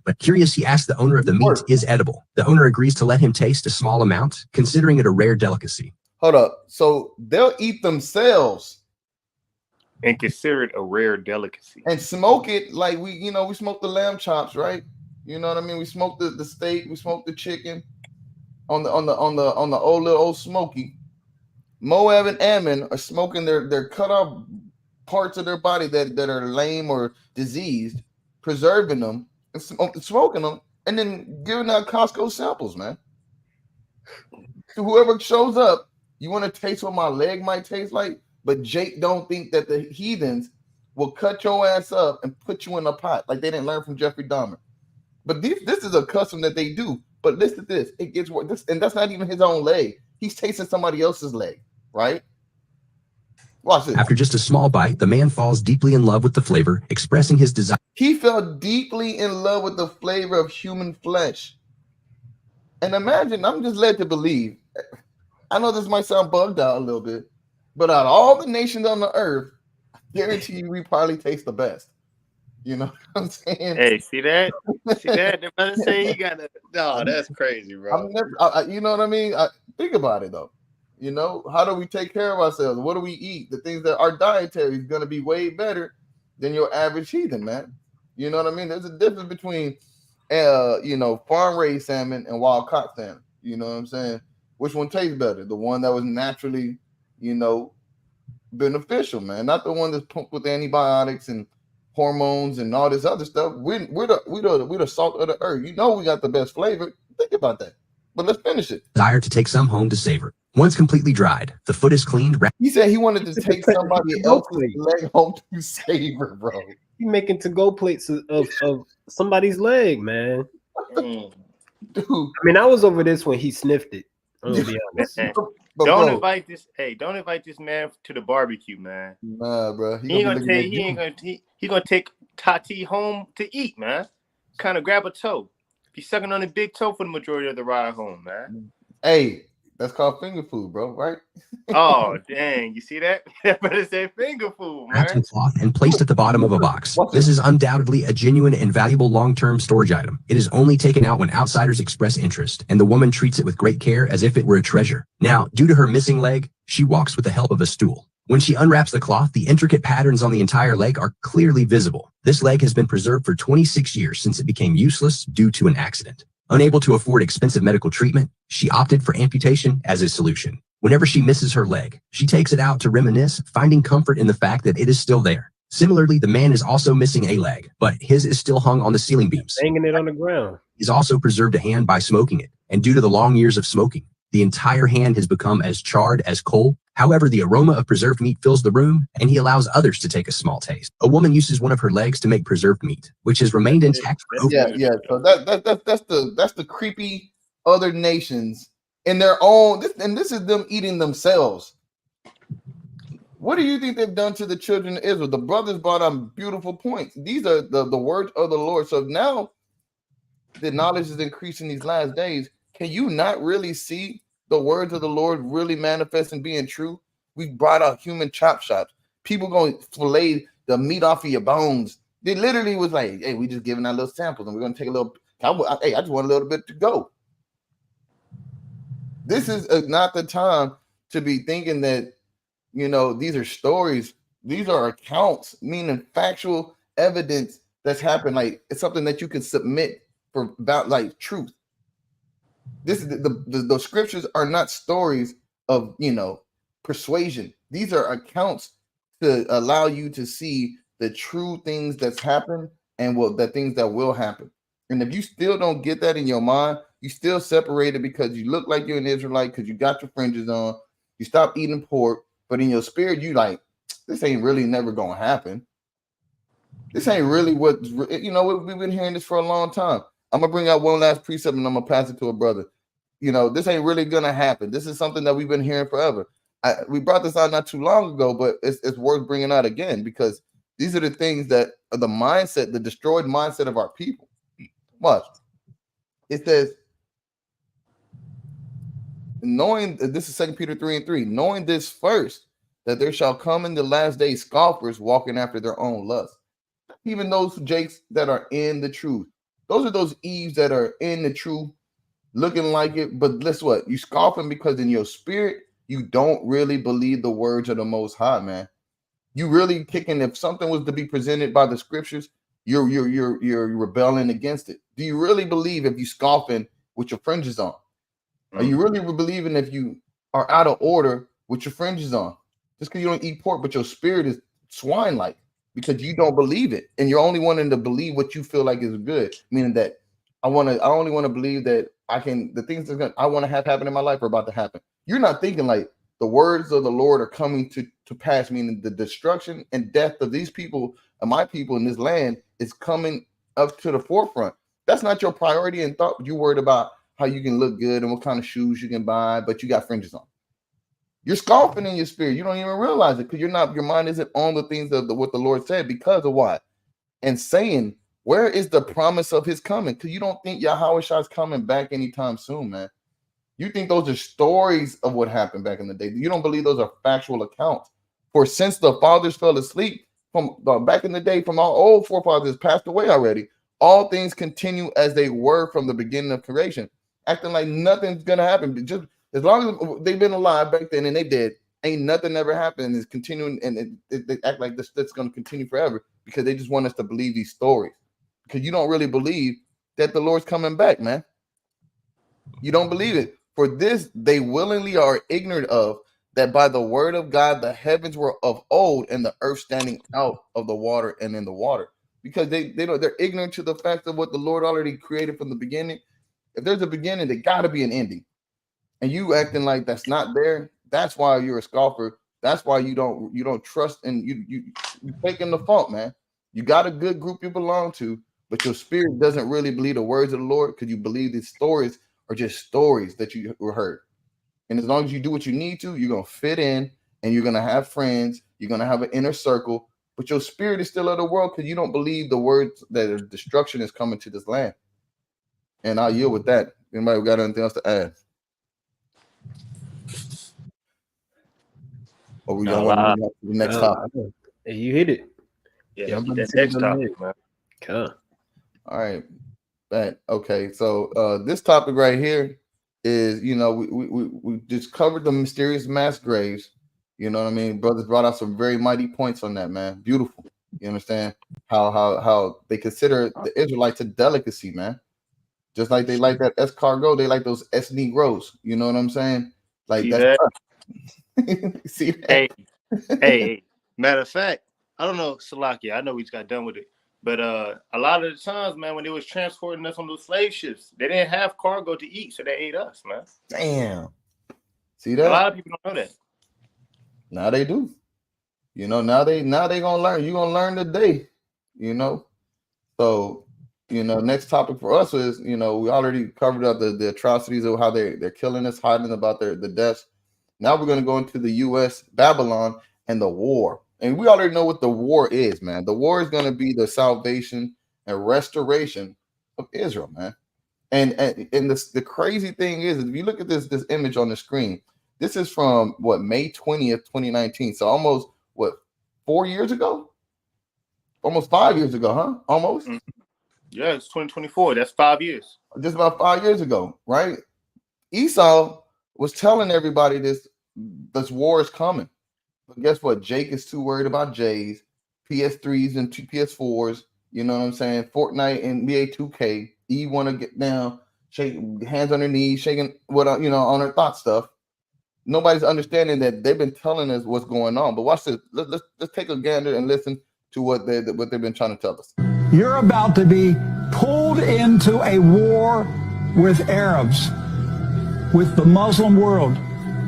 But curious, he asked the owner if the meat is edible. The owner agrees to let him taste a small amount, considering it a rare delicacy. Hold up. So they'll eat themselves And consider it a rare delicacy. and smoke it like we smoke the lamb chops, right? You know what I mean? We smoke the steak, we smoke the chicken on the old smoky. Moab and Ammon are smoking their cut off parts of their body that are lame or diseased, preserving them and smoking them, and then giving out Costco samples, man, to whoever shows up You want to taste what my leg might taste like? But Jake don't think that the heathens will cut your ass up and put you in a pot like they didn't learn from Jeffrey Dahmer. But this is a custom that they do. But listen to this. It gets worse. And that's not even his own leg. He's tasting somebody else's leg, right? Watch this. After just a small bite, the man falls deeply in love with the flavor, expressing his desire. He fell deeply in love with the flavor of human flesh. And imagine, I'm just led to believe, I know this might sound bugged out a little bit, but out of all the nations on the earth, I guarantee you we probably taste the best. You know what I'm saying? Hey, see that? See that? The brother say he got a. No, that's crazy, bro. You know what I mean? Think about it though. You know, how do we take care of ourselves? What do we eat? The things that our dietary is going to be way better than your average heathen, man. You know what I mean? There's a difference between, farm raised salmon and wild caught salmon. You know what I'm saying? Which one tastes better? The one that was naturally, beneficial, man, not the one that's pumped with antibiotics and hormones and all this other stuff. We're the salt of the earth. You know we got the best flavor. Think about that. But let's finish it. Desire to take some home to savor. Once completely dried, the foot is cleaned. He said he wanted to take somebody else's leg home to savor, bro. You making to-go plates of somebody's leg, man. Dude. I mean, I was over this when he sniffed it. I'm gonna be honest. Don't invite this man to the barbecue, man. Nah, bro. He gonna take Tati home to eat, man. Kind of grab a toe. He's sucking on a big toe for the majority of the ride home, man. Hey, that's called finger food, bro, right? Oh, dang. You see that? That better say finger food, man. Wrapped in cloth and placed at the bottom of a box. This is undoubtedly a genuine and valuable long-term storage item. It is only taken out when outsiders express interest, and the woman treats it with great care as if it were a treasure. Now, due to her missing leg, she walks with the help of a stool. When she unwraps the cloth, the intricate patterns on the entire leg are clearly visible. This leg has been preserved for 26 years since it became useless due to an accident. Unable to afford expensive medical treatment, she opted for amputation as a solution. Whenever she misses her leg, she takes it out to reminisce, finding comfort in the fact that it is still there. Similarly, the man is also missing a leg, but his is still hung on the ceiling beams. Hanging it on the ground. He's also preserved a hand by smoking it, and due to the long years of smoking, the entire hand has become as charred as coal. However, the aroma of preserved meat fills the room, and he allows others to take a small taste. A woman uses one of her legs to make preserved meat, which has remained intact for over. Yeah. So that's the creepy other nations in their own, and this is them eating themselves. What do you think they've done to the children of Israel? The brothers brought on beautiful points. These are the words of the Lord. So now the knowledge is increasing these last days. Can you not really see the words of the Lord really manifest and being true? We brought out human chop shops. People going to fillet the meat off of your bones. They literally was like, hey, we just giving out little samples and we're going to take a little. Hey, I just want a little bit to go. This is not the time to be thinking that, these are stories. These are accounts, meaning factual evidence that's happened. Like it's something that you can submit for about like truth. This is the scriptures are not stories of persuasion. These are accounts to allow you to see the true things that's happened and the things that will happen. And if you still don't get that in your mind, you still separated because you look like you're an Israelite because you got your fringes on, you stop eating pork, but in your spirit you like, this ain't really never gonna happen. This ain't really what we've been hearing this for a long time. I'm gonna bring out one last precept and I'm gonna pass it to a brother. This ain't really gonna happen. This is something that we've been hearing forever. We brought this out not too long ago, but it's worth bringing out again because these are the things that are the mindset, the destroyed mindset of our people. Watch. It says, knowing this is 2 Peter 3:3, knowing this first, that there shall come in the last days scoffers walking after their own lust. Even those Jakes that are in the truth. Those are those Eves that are in the truth, looking like it. But guess what? You scoffing because in your spirit, you don't really believe the words of the Most High, man. You really kicking. If something was to be presented by the scriptures, you're rebelling against it. Do you really believe if you scoffing with your fringes on? Are you really believing if you are out of order with your fringes on? Just because you don't eat pork, but your spirit is swine-like because you don't believe it, and you're only wanting to believe what you feel like is good. Meaning that I only want to believe that I can. The things that I want to have happen in my life are about to happen. You're not thinking like the words of the Lord are coming to pass, meaning the destruction and death of these people, of my people in this land, is coming up to the forefront. That's not your priority and thought. You're worried about how you can look good and what kind of shoes you can buy, but you got fringes on. You're scoffing in your spirit. You don't even realize it because your mind isn't on the things of what the Lord said, because of what? And saying, where is the promise of his coming? Because you don't think Yahweh Shah's coming back anytime soon, man. You think those are stories of what happened back in the day. You don't believe those are factual accounts. For since the fathers fell asleep from back in the day, from our old forefathers passed away already, all things continue as they were from the beginning of creation, acting like nothing's going to happen. Just as long as they've been alive back then and they did, ain't nothing ever happened. It's continuing, and they act like that's going to continue forever because they just want us to believe these stories. Because you don't really believe that the Lord's coming back, man. You don't believe it. For this, they willingly are ignorant of, that by the word of God, the heavens were of old and the earth standing out of the water and in the water. Because they're ignorant to the fact of what the Lord already created from the beginning. If there's a beginning, there got to be an ending. And you acting like that's not there. That's why you're a scoffer. That's why you don't trust, and you're taking the fault, man. You got a good group you belong to, but your spirit doesn't really believe the words of the Lord because you believe these stories are just stories that you were heard. And as long as you do what you need to, you're going to fit in and you're going to have friends. You're going to have an inner circle, but your spirit is still of the world because you don't believe the words that destruction is coming to this land. And I'll yield with that. Anybody got anything else to add? Or we going to move on to the next topic? You hit it. Yeah, that next topic, man. Okay. All right. Okay. So this topic right here is, we just covered the mysterious mass graves. You know what I mean? Brothers brought out some very mighty points on that, man. Beautiful. You understand how they consider the Israelites a delicacy, man. Just like they like that escargot, they like those Negroes. You know what I'm saying? Like See that's that? See that? Hey. Matter of fact, I don't know, Salakia. I know we just got done with it. But a lot of the times, man, when they was transporting us on those slave ships, they didn't have cargo to eat, so they ate us, man. Damn. See that? A lot of people don't know that. Now they do. Now they gonna learn. You're gonna learn today. So, next topic for us is, we already covered up the atrocities of how they're killing us, hiding about the deaths. Now we're gonna go into the U.S., Babylon, and the war. And we already know what the war is, man. The war is going to be the salvation and restoration of Israel, man. And the crazy thing is, if you look at this image on the screen, this is from May 20th, 2019. So almost 4 years ago? Almost 5 years ago, huh? Almost? Yeah, it's 2024. That's 5 years. Just about 5 years ago, right? Esau was telling everybody this war is coming. But guess what? Jake is too worried about J's, PS3s and PS4s. You know what I'm saying? Fortnite and NBA 2K. E want to get down, shake hands on their knees, shaking on their thought stuff. Nobody's understanding that they've been telling us what's going on. But watch this. Let's take a gander and listen to what they've been trying to tell us. You're about to be pulled into a war with Arabs, with the Muslim world.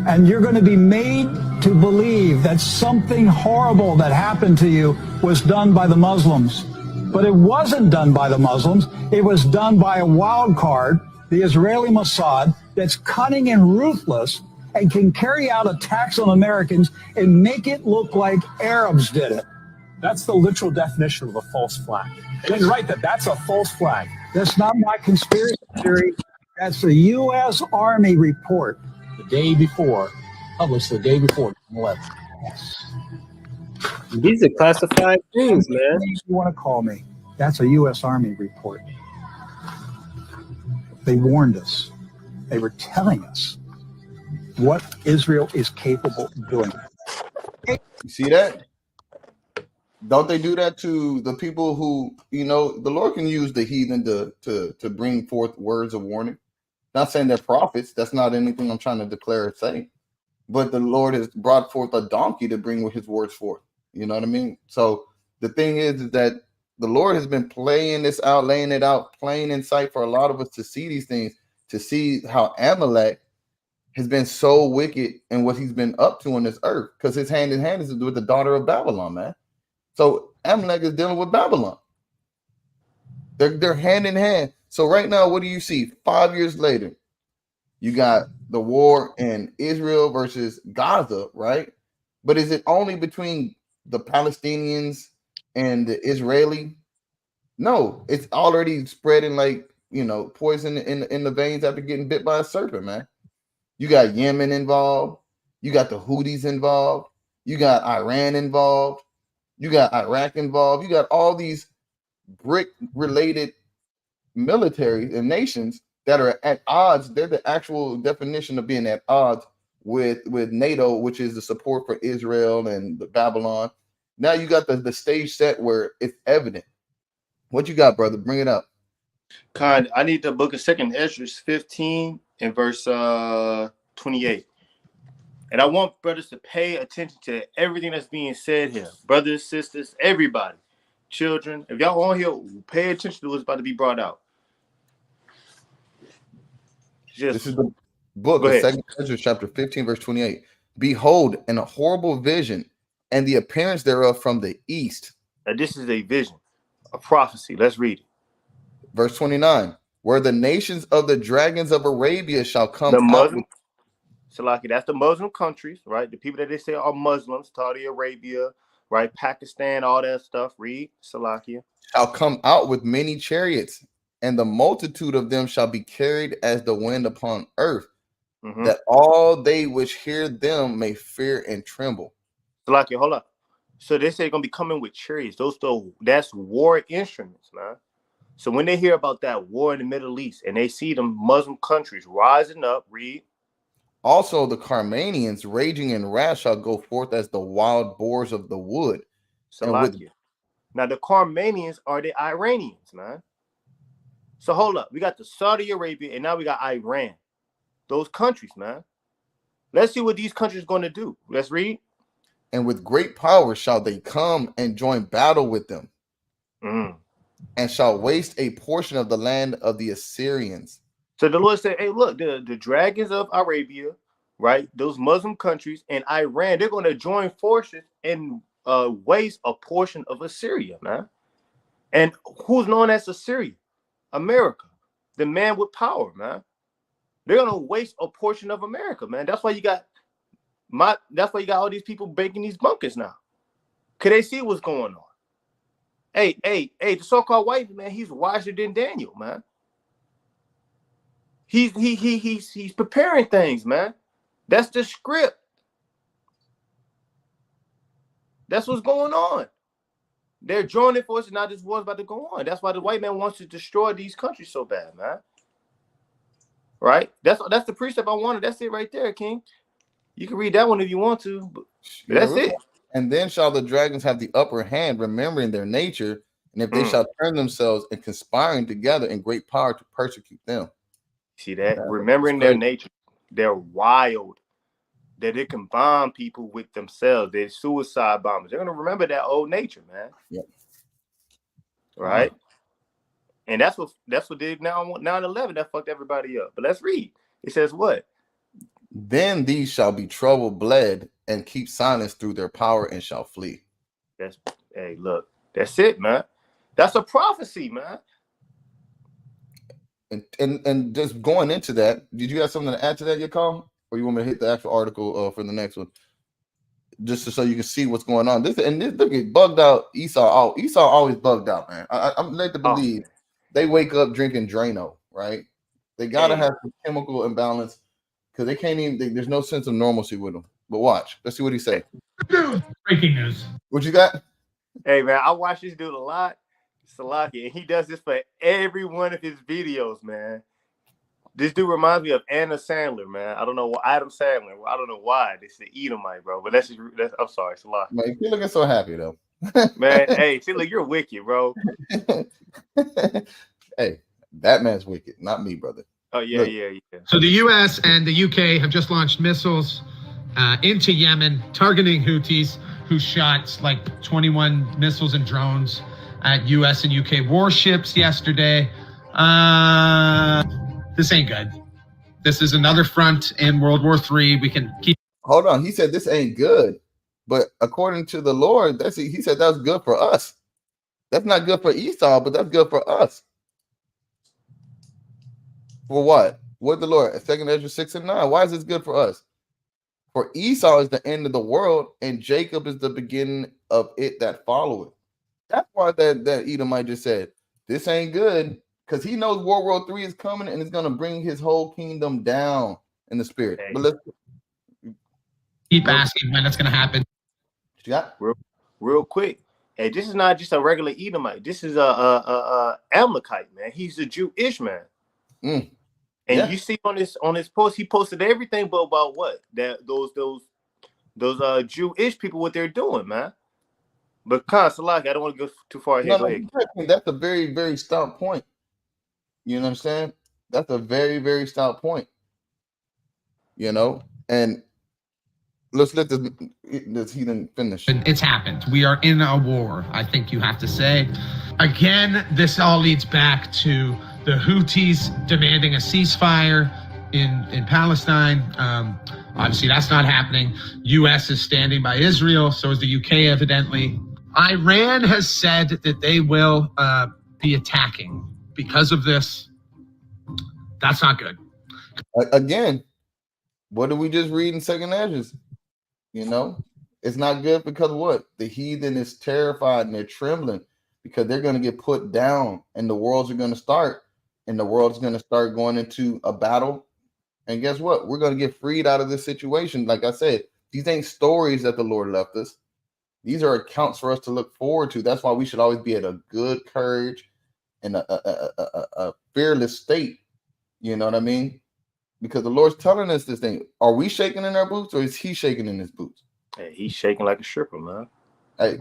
And you're going to be made to believe that something horrible that happened to you was done by the Muslims. But it wasn't done by the Muslims. It was done by a wild card, the Israeli Mossad, that's cunning and ruthless and can carry out attacks on Americans and make it look like Arabs did it. That's the literal definition of a false flag. And you're right that's a false flag. That's not my conspiracy theory. That's the U.S. Army report. The day before, published the day before 9/11. These are classified things, man. You want to call me? That's a U.S. Army report. They warned us. They were telling us what Israel is capable of doing. You see that? Don't they do that to the people who, the Lord can use the heathen to bring forth words of warning? Not saying they're prophets. That's not anything I'm trying to declare or say. But the Lord has brought forth a donkey to bring his words forth. You know what I mean? So the thing is that the Lord has been playing this out, laying it out, plain in sight for a lot of us to see these things, to see how Amalek has been so wicked in what he's been up to on this earth, because his hand in hand is with the daughter of Babylon, man. So Amalek is dealing with Babylon. They're hand in hand. So right now, what do you see? 5 years later, you got the war in Israel versus Gaza, right? But is it only between the Palestinians and the Israeli? No, it's already spreading like, poison in the veins after getting bit by a serpent, man. You got Yemen involved. You got the Houthis involved. You got Iran involved. You got Iraq involved. You got all these brick-related militaries and nations that are at odds. They're the actual definition of being at odds with NATO, which is the support for Israel and Babylon. Now you got the stage set where it's evident. What you got, brother? Bring it up. I need the book of 2nd Ezra 15 and verse 28. And I want brothers to pay attention to everything that's being said here. Brothers, sisters, everybody, children. If y'all on here, pay attention to what's about to be brought out. This is the book of 2nd Ezra, chapter 15, verse 28. Behold, in a horrible vision, and the appearance thereof from the east. Now, this is a vision, a prophecy. Let's read it. Verse 29. Where the nations of the dragons of Arabia shall come the out. Salaki, that's the Muslim countries, right? The people that they say are Muslims, Saudi Arabia, right? Pakistan, all that stuff. Read, Salakia. Shall come out with many chariots, and the multitude of them shall be carried as the wind upon earth, that all they which hear them may fear and tremble. Salakia, hold up. So they say they're gonna be coming with chariots. That's war instruments, man. So when they hear about that war in the Middle East and they see them Muslim countries rising up, read. Also, the Carmanians raging in wrath shall go forth as the wild boars of the wood. Now, the Carmanians are the Iranians, man. So hold up. We got the Saudi Arabia and now we got Iran. Those countries, man. Let's see what these countries are going to do. Let's read. And with great power shall they come and join battle with them, and shall waste a portion of the land of the Assyrians. So the Lord said, hey, look, the dragons of Arabia, right? Those Muslim countries and Iran, they're going to join forces and waste a portion of Assyria, man. And who's known as Assyria? America, the man with power, man. They're going to waste a portion of America, man. That's why you got all these people breaking these bunkers now. Could they see what's going on? Hey, the so-called white man, he's wiser than Daniel, man. He's preparing things, man. That's the script. That's what's going on. They're joining forces. Now this war's about to go on. That's why the white man wants to destroy these countries so bad, man. Right? That's the precept I wanted. That's it right there, King. You can read that one if you want to, but that's it. And then shall the dragons have the upper hand, remembering their nature, and if they shall turn themselves and conspiring together in great power to persecute them. See that? Remembering their nature. They're wild. That they can bomb people with themselves. They're suicide bombers. They're going to remember that old nature, man. Yep. Right? And that's what did now 9/11. That fucked everybody up. But let's read. It says what? Then these shall be troubled, bled, and keep silence through their power and shall flee. Hey, look. That's it, man. That's a prophecy, man. And just going into that, did you have something to add to that, Yakal? Or you want me to hit the actual article for the next one? Just so you can see what's going on. This look at bugged out Esau. Esau always bugged out, man. I'm led to believe they wake up drinking Drano, right? They gotta have some chemical imbalance because they can't even. There's no sense of normalcy with them. But watch, let's see what he said. Breaking news. What you got? Hey man, I watch this dude a lot, Salaki, and he does this for every one of his videos, man. This dude reminds me of Anna Sandler, man. I don't know Adam Sandler. I don't know why. This is the Edomite, bro. But that's I'm sorry, Salaki. Man, you're looking so happy though. Man, hey, see, look, you're wicked, bro. Hey, that man's wicked, not me, brother. Oh yeah, look. Yeah. So the U.S. and the UK have just launched missiles into Yemen, targeting Houthis, who shot like 21 missiles and drones at U.S. and UK warships yesterday. This ain't good. This is another front in World War III. We can keep. Hold on. He said this ain't good, but according to the Lord, he said that's good for us. That's not good for Esau, but that's good for us. For what? What the Lord? 2 Ezra 6:9. Why is this good for us? For Esau is the end of the world, and Jacob is the beginning of it that followeth. That's why that Edomite just said, this ain't good, because he knows World War III is coming and it's going to bring his whole kingdom down in the spirit. Hey. But let's keep asking when it's going to happen. Yeah. Real quick. Hey, this is not just a regular Edomite. This is a Amalekite, man. He's a Jewish man. Mm. And Yeah. you see on his post, he posted everything but about what? That those Jewish people, what they're doing, man. But Salaki, I don't want to go too far ahead. No, Go ahead. that's a very, very stout point. You know what I'm saying? That's a very, very stout point. You know, and let's let this heathen finish. It's happened. We are in a war, I think you have to say. Again, this all leads back to the Houthis demanding a ceasefire in Palestine. Obviously, that's not happening. U.S. is standing by Israel, so is the U.K. evidently. Iran has said that they will be attacking because of this. That's not good. Again, what did we just read in 2 Ezra? You know, it's not good because what? The heathen is terrified and they're trembling because they're going to get put down and the worlds are going to start and the world's going to start going into a battle. And guess what? We're going to get freed out of this situation. Like I said, these ain't stories that the Lord left us. These are accounts for us to look forward to. That's why we should always be at a good courage and a fearless state. You know what I mean? Because the Lord's telling us this thing. Are we shaking in our boots or is he shaking in his boots? Hey, he's shaking like a stripper, man. Hey.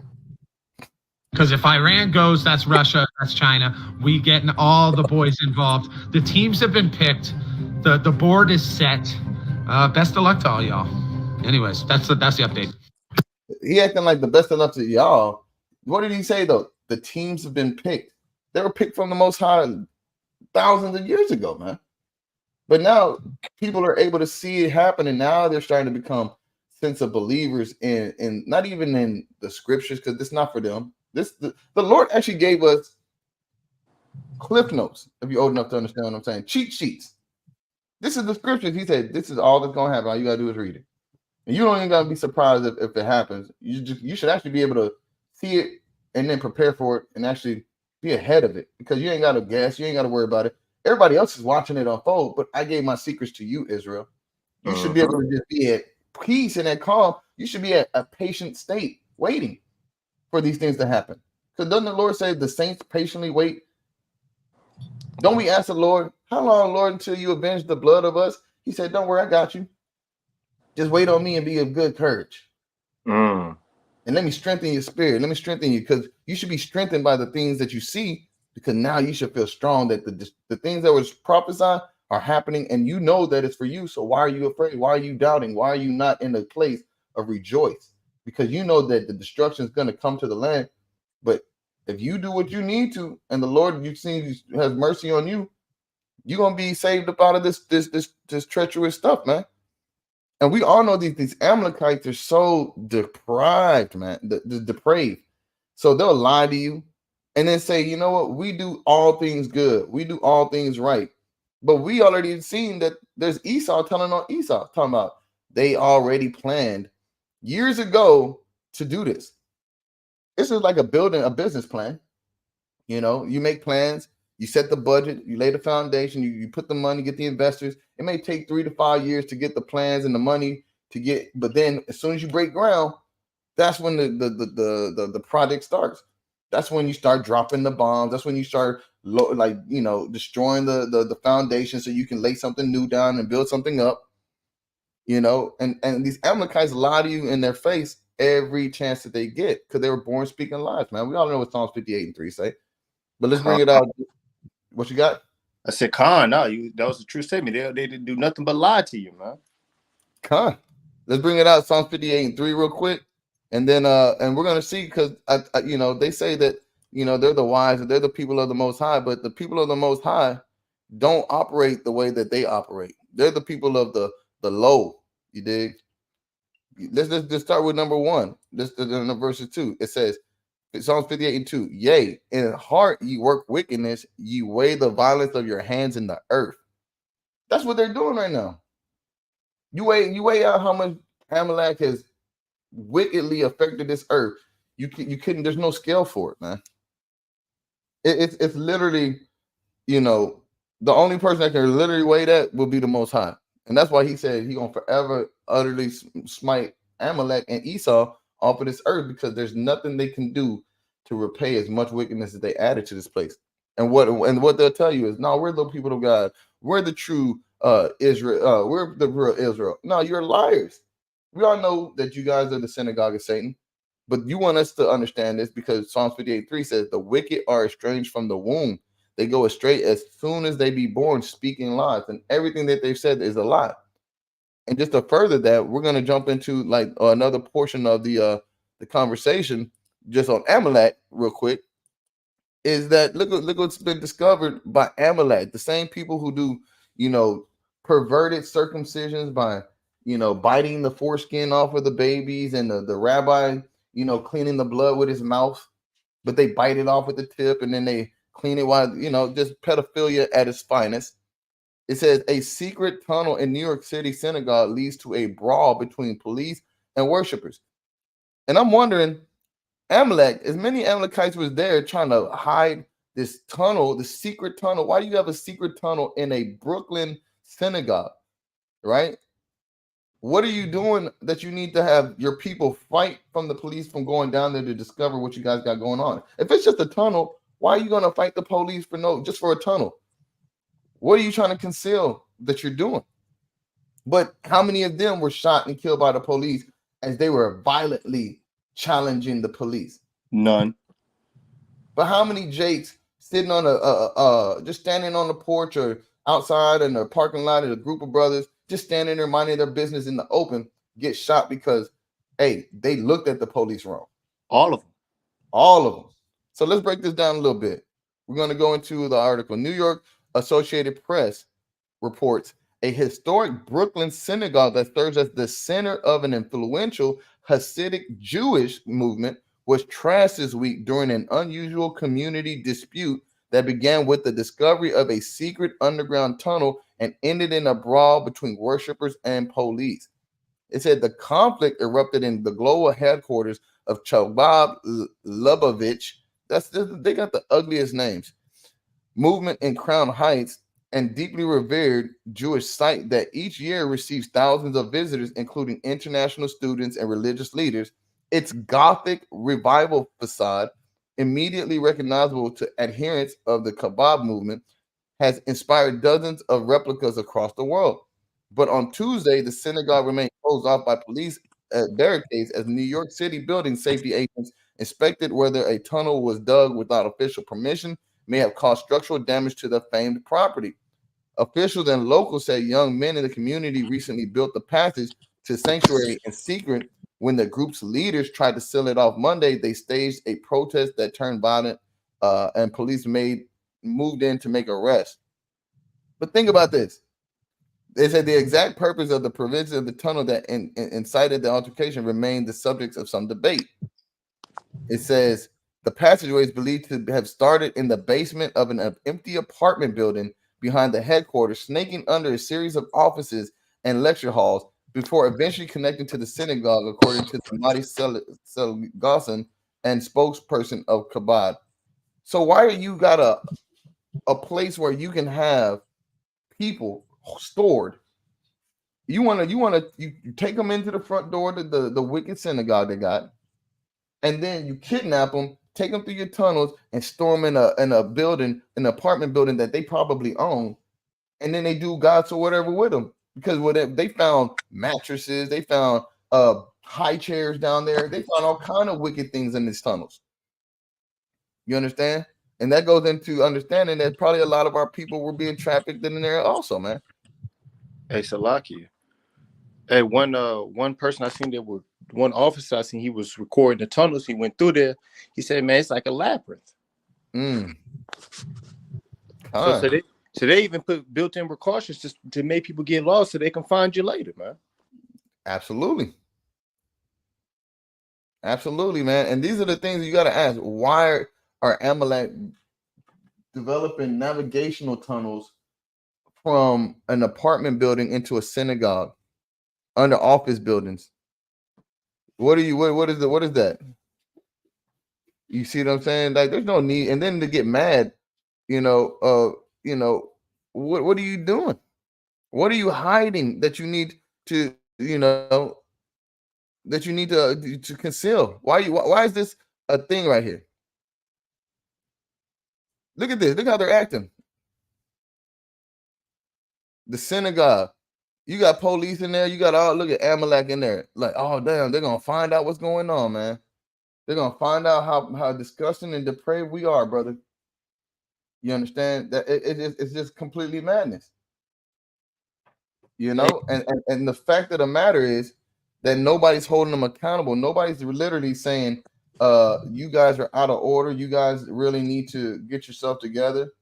Because if Iran goes, that's Russia, that's China. We getting all the boys involved. The teams have been picked. The board is set. Best of luck to all y'all. Anyways, that's the update. He acting like the best of luck to y'all. What did he say though? The teams have been picked. They were picked from the Most High thousands of years ago, man. But now people are able to see it happen, and now they're starting to become sense of believers in not even in the scriptures, because it's not for them. The Lord actually gave us cliff notes, if you're old enough to understand what I'm saying, cheat sheets. This is the scriptures. He said, this is all that's going to happen. All you got to do is read it. And you don't even got to be surprised if it happens. You should actually be able to see it and then prepare for it and actually be ahead of it, because you ain't got to guess. You ain't got to worry about it. Everybody else is watching it unfold, but I gave my secrets to you, Israel. You should be able to just be at peace and at calm. You should be at a patient state, waiting for these things to happen. Because doesn't the Lord say the saints patiently wait? Don't we ask the Lord, how long, Lord, until you avenge the blood of us? He said, don't worry, I got you. Just wait on me and be of good courage. And let me strengthen your spirit. Let me strengthen you, because you should be strengthened by the things that you see, because now you should feel strong that the things that was prophesied are happening, and you know that it's for you. So why are you afraid? Why are you doubting? Why are you not in a place of rejoice? Because you know that the destruction is going to come to the land. But if you do what you need to, and the Lord you've seen has mercy on you, you're going to be saved up out of this treacherous stuff, man. And we all know these Amalekites are so deprived, man, the depraved. So they'll lie to you and then say, you know what, we do all things good. We do all things right. But we already seen that there's Esau telling on Esau, talking about they already planned years ago to do this. This is like a business plan. You know, you make plans, you set the budget, you lay the foundation, you put the money, get the investors. It may take 3 to 5 years to get the plans and the money to get, but then as soon as you break ground, that's when the project starts. That's when you start dropping the bombs. That's when you start destroying the foundation so you can lay something new down and build something up. You know, and these Amalekites lie to you in their face every chance that they get, because they were born speaking lies, man. We all know what Psalms 58:3 say. But let's bring it out. What you got? I said, Khan, no, that was a true statement. They didn't do nothing but lie to you, man. Khan. Let's bring it out. Psalms 58:3 real quick. And then and we're gonna see, because they say that they're the wise and they're the people of the Most High, but the people of the Most High don't operate the way that they operate. They're the people of the low. You dig? Let's just start with number 1. This in verses 2. It says, Psalms 58:2. Yea, in heart ye work wickedness, ye weigh the violence of your hands in the earth. That's what they're doing right now. You weigh out how much Amalek has wickedly affected this earth. You couldn't. There's no scale for it, man. It's literally, the only person that can literally weigh that will be the Most High, and that's why he said he gonna forever utterly smite Amalek and Esau off of this earth, because there's nothing they can do to repay as much wickedness as they added to this place. And what they'll tell you is, no, we're the people of God. We're the true Israel. We're the real Israel. No, you're liars. We all know that you guys are the synagogue of Satan. But you want us to understand this because Psalms 58:3 says, the wicked are estranged from the womb. They go astray as soon as they be born, speaking lies. And everything that they've said is a lie. And just to further that, we're going to jump into like another portion of the conversation just on Amalek real quick. Is that look what's been discovered by Amalek, the same people who do, perverted circumcisions by, biting the foreskin off of the babies, and the rabbi, cleaning the blood with his mouth, but they bite it off with the tip and then they clean it while, just pedophilia at its finest. It says a secret tunnel in New York City synagogue leads to a brawl between police and worshipers. And I'm wondering, Amalek, as many Amalekites was there trying to hide this tunnel, the secret tunnel. Why do you have a secret tunnel in a Brooklyn synagogue, right? What are you doing that you need to have your people fight from the police from going down there to discover what you guys got going on? If it's just a tunnel, why are you going to fight the police just for a tunnel? What are you trying to conceal that you're doing? But how many of them were shot and killed by the police as they were violently challenging the police? None. But how many Jakes sitting on just standing on the porch or outside in the parking lot of a group of brothers, just standing there minding their business in the open, get shot because, hey, they looked at the police wrong? All of them. All of them. So let's break this down a little bit. We're going to go into the article. New York Associated Press reports a historic Brooklyn synagogue that serves as the center of an influential Hasidic Jewish movement was trashed this week during an unusual community dispute that began with the discovery of a secret underground tunnel and ended in a brawl between worshipers and police. It said the conflict erupted in the global headquarters of Chabad Lubavitch. They got the ugliest names. Movement in Crown Heights, and deeply revered Jewish site that each year receives thousands of visitors, including international students and religious leaders. Its Gothic revival facade, immediately recognizable to adherents of the Chabad movement, has inspired dozens of replicas across the world. But on Tuesday, the synagogue remained closed off by police barricades as New York City building safety agents inspected whether a tunnel was dug without official permission may have caused structural damage to the famed property. Officials and locals say young men in the community recently built the passage to sanctuary in secret. When the group's leaders tried to seal it off Monday, they staged a protest that turned violent, and police moved in to make arrests. But think about this. They said the exact purpose of the provision of the tunnel that incited the altercation remained the subject of some debate. It says the passageway is believed to have started in the basement of an empty apartment building behind the headquarters, snaking under a series of offices and lecture halls before eventually connecting to the synagogue, according to the Madi Selgasson and spokesperson of Chabad. So why are you got a place where you can have people stored? You take them into the front door to the wicked synagogue they got, and then you kidnap them, take them through your tunnels, and store them in a building, an apartment building that they probably own, and then they do gods or whatever with them, because they found mattresses, they found high chairs down there, they found all kind of wicked things in these tunnels. You understand? And that goes into understanding that probably a lot of our people were being trafficked in there also, man. Hey, Salakia. Hey, one person I seen one officer I seen, he was recording the tunnels. He went through there. He said, "Man, it's like a labyrinth." So they even put built-in precautions just to make people get lost so they can find you later, man. Absolutely. Absolutely, man. And these are the things you got to ask. Why are Amalek developing navigational tunnels from an apartment building into a synagogue under office buildings? What is that? You see what I'm saying? Like, there's no need. And then to get mad, you know, what are you doing? What are you hiding that you need to, to conceal? Why is this a thing right here? Look at this. Look how they're acting. The synagogue. You got police in there. You got look at Amalek in there. Like, oh damn, they're gonna find out what's going on, man. They're gonna find out how disgusting and depraved we are, brother. You understand that it's just completely madness. And the fact of the matter is that nobody's holding them accountable. Nobody's literally saying, you guys are out of order. You guys really need to get yourself together.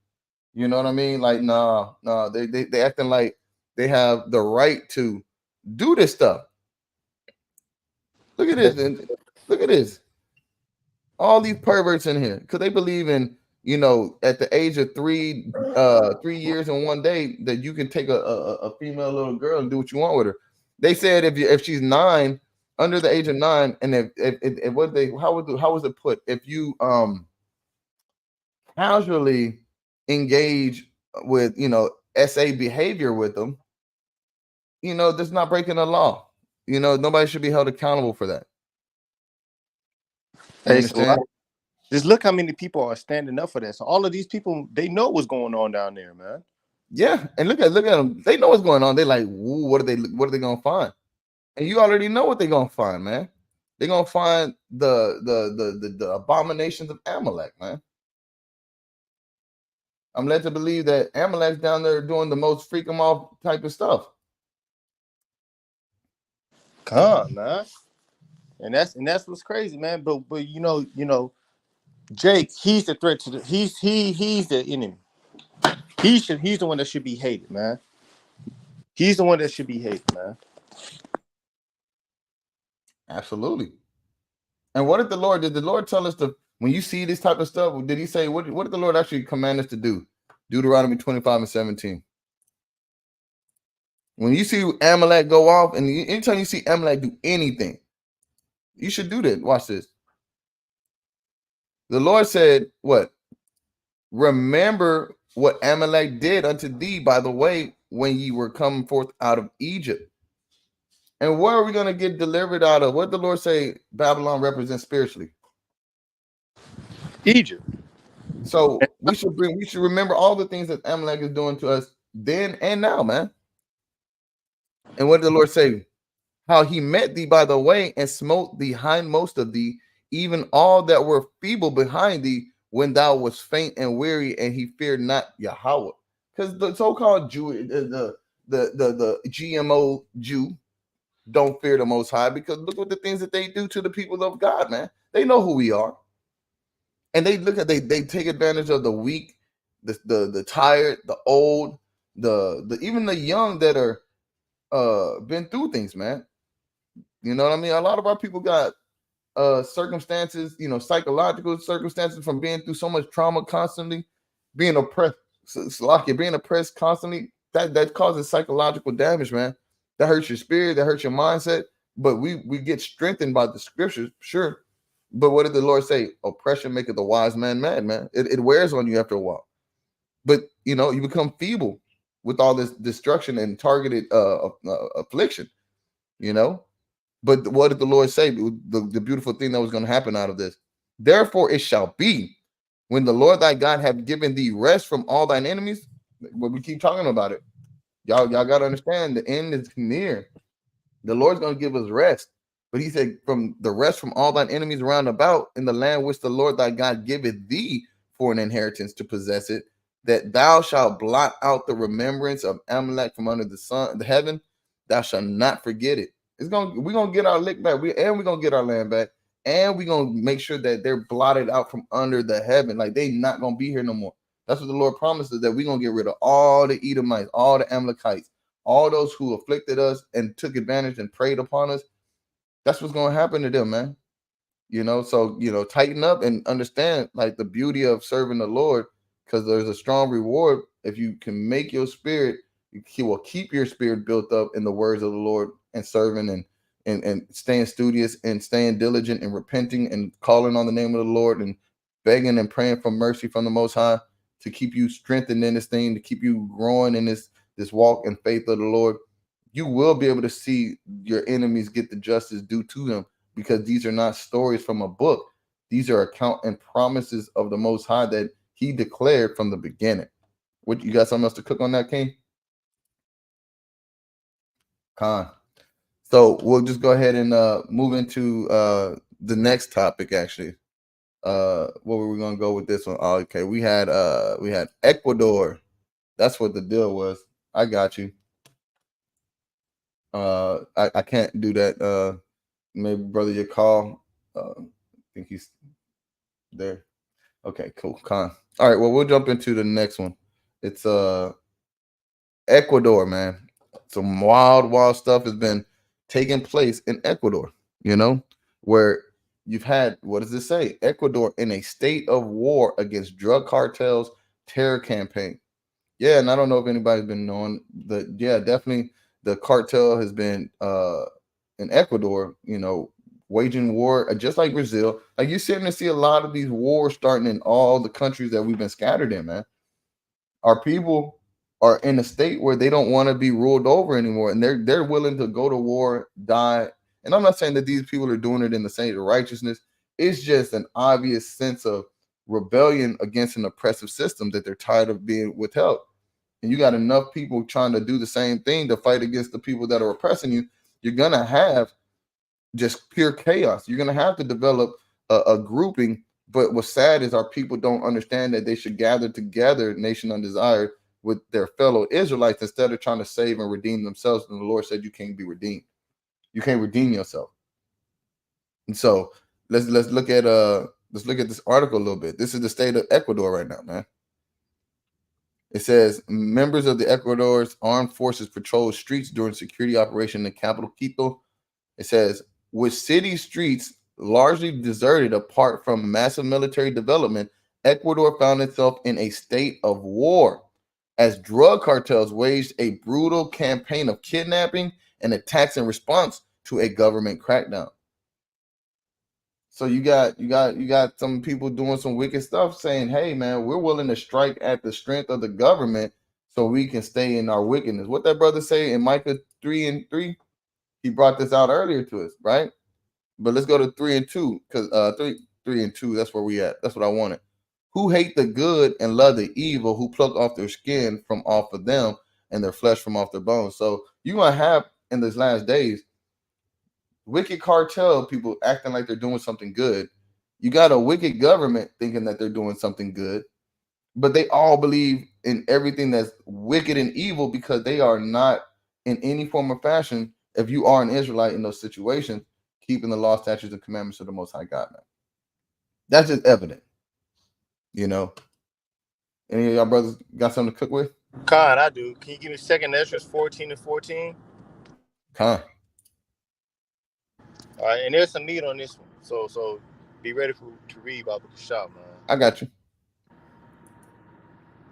You know what I mean? Like, nah, they acting like they have the right to do this stuff. Look at this, and look at this. All these perverts in here because they believe in, at the age of 3 years and 1 day that you can take a female little girl and do what you want with her. They said if she's 9, under the age of 9, and how was it put? If you casually engage with SA behavior with them, that's not breaking the law. Nobody should be held accountable for that. Hey, so just look how many people are standing up for that. So all of these people, they know what's going on down there, man. Yeah, and look at them. They know what's going on. They're like, what are they gonna find? And you already know what they're gonna find, man. They're gonna find the abominations of Amalek, man. I'm led to believe that Amalek's down there doing the most freak them off type of stuff. Come on, man. And that's what's crazy, man. But Jake, he's the threat to he's the enemy. He's the one that should be hated, man. He's the one that should be hated, man. Absolutely. And what did the Lord tell us to, when you see this type of stuff, did he say, what did the Lord actually command us to do? Deuteronomy 25:17. When you see Amalek go off, and anytime you see Amalek do anything, you should do that. Watch this. The Lord said, what? Remember what Amalek did unto thee by the way when ye were coming forth out of Egypt. And where are we going to get delivered out of? What did the Lord say Babylon represents spiritually? Egypt. So we should remember all the things that Amalek is doing to us then and now, man. And what did the Lord say? How he met thee by the way and smote the hindmost of thee, even all that were feeble behind thee, when thou was faint and weary, and he feared not Yahweh. Because the so-called Jew, the GMO Jew, don't fear the Most High, because look what the things that they do to the people of God, man. They know who we are, and they take advantage of the weak, the tired, the old, the even the young that are been through things, man. You know what I mean? A lot of our people got circumstances, psychological circumstances from being through so much trauma constantly, being oppressed, being oppressed constantly. That causes psychological damage, man. That hurts your spirit, that hurts your mindset. But we get strengthened by the scriptures, sure. But what did the Lord say? Oppression maketh the wise man mad, man. It wears on you after a while. But you become feeble with all this destruction and targeted affliction, But what did the Lord say? The beautiful thing that was going to happen out of this. Therefore it shall be, when the Lord thy God have given thee rest from all thine enemies. But we keep talking about it. Y'all got to understand the end is near. The Lord's going to give us rest. But he said, from the rest from all thine enemies round about, in the land which the Lord thy God giveth thee for an inheritance to possess it, that thou shalt blot out the remembrance of Amalek from under the heaven. Thou shalt not forget it. We're gonna get our lick back. We're gonna get our land back, and we're gonna make sure that they're blotted out from under the heaven. Like, they not gonna be here no more. That's what the Lord promises, that we're going to get rid of all the Edomites, all the Amalekites, all those who afflicted us and took advantage and preyed upon us. That's what's going to happen to them, man. So, tighten up and understand like the beauty of serving the Lord, because there's a strong reward if you can make your spirit, He will keep your spirit built up in the words of the Lord and serving and staying studious and staying diligent and repenting and calling on the name of the Lord and begging and praying for mercy from the Most High to keep you strengthened in this thing, to keep you growing in this walk and faith of the Lord. You will be able to see your enemies get the justice due to them, because these are not stories from a book. These are account and promises of the Most High that He declared from the beginning. What, you got something else to cook on that, King? Khan. So we'll just go ahead and move into the next topic. Actually, where were we gonna go with this one? Oh, okay, we had Ecuador. That's what the deal was. I got you. I can't do that. Maybe brother, your call. I think he's there. Okay, cool. Con. All right, well, we'll jump into the next one. It's Ecuador, man. Some wild stuff has been taking place in Ecuador, where you've had, what does it say? Ecuador in a state of war against drug cartels, terror campaign. Yeah, and I don't know if anybody's been knowing that. Yeah, definitely the cartel has been in Ecuador, waging war, just like Brazil. Like, you're starting to see a lot of these wars starting in all the countries that we've been scattered in, man. Our people are in a state where they don't want to be ruled over anymore, and they're willing to go to war, die. And I'm not saying that these people are doing it in the state of righteousness. It's just an obvious sense of rebellion against an oppressive system that they're tired of being withheld. And you got enough people trying to do the same thing to fight against the people that are oppressing you. You're gonna have just pure chaos. You're going to have to develop a grouping. But what's sad is our people don't understand that they should gather together, nation undesired, with their fellow Israelites, instead of trying to save and redeem themselves. And the Lord said, you can't be redeemed. You can't redeem yourself. And so let's look at this article a little bit. This is the state of Ecuador right now, man. It says members of the Ecuador's armed forces patrolled streets during security operation in the capital Quito. It says, with city streets largely deserted apart from massive military development, Ecuador found itself in a state of war as drug cartels waged a brutal campaign of kidnapping and attacks in response to a government crackdown. So you got some people doing some wicked stuff, saying, hey, man, we're willing to strike at the strength of the government so we can stay in our wickedness. What that brother say in Micah 3:3? He brought this out earlier to us, right? But let's go to 3:2, because 3:2, that's where we at. That's what I wanted. Who hate the good and love the evil, who pluck off their skin from off of them and their flesh from off their bones. So you're going to have in these last days wicked cartel people acting like they're doing something good. You got a wicked government thinking that they're doing something good, but they all believe in everything that's wicked and evil, because they are not in any form or fashion, if you are an Israelite in those situations, keeping the law, statutes, and commandments of the Most High God, man. That's just evident, Any of y'all brothers got something to cook with? Khan, I do. Can you give me 2nd Ezra 14-14? Khan. All right, and there's some meat on this one, so be ready to read about the shop, man. I got you.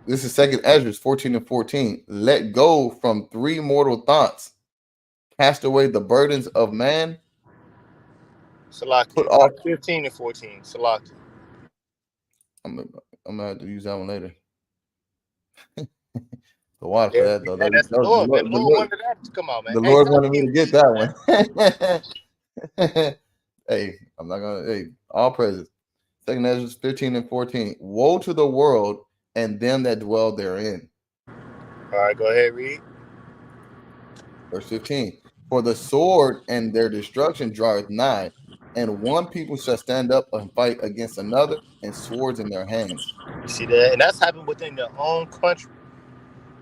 This is 2nd Ezra 14-14. Let go from 3 mortal thoughts. Cast away the burdens of man. Salaki. Put off 15-14. Salaki. I'm gonna have to use that one later. The water for that though. That's the Lord, man. The Lord wanted that to come out, man. The Lord wanted me to get that one. Hey, I'm not gonna. Hey, all praises. 2nd Ezra 15-14. Woe to the world and them that dwell therein. All right, go ahead, read. Verse 15. For the sword and their destruction draweth nigh, and one people shall stand up and fight against another, and swords in their hands. You see that? And that's happened within their own country.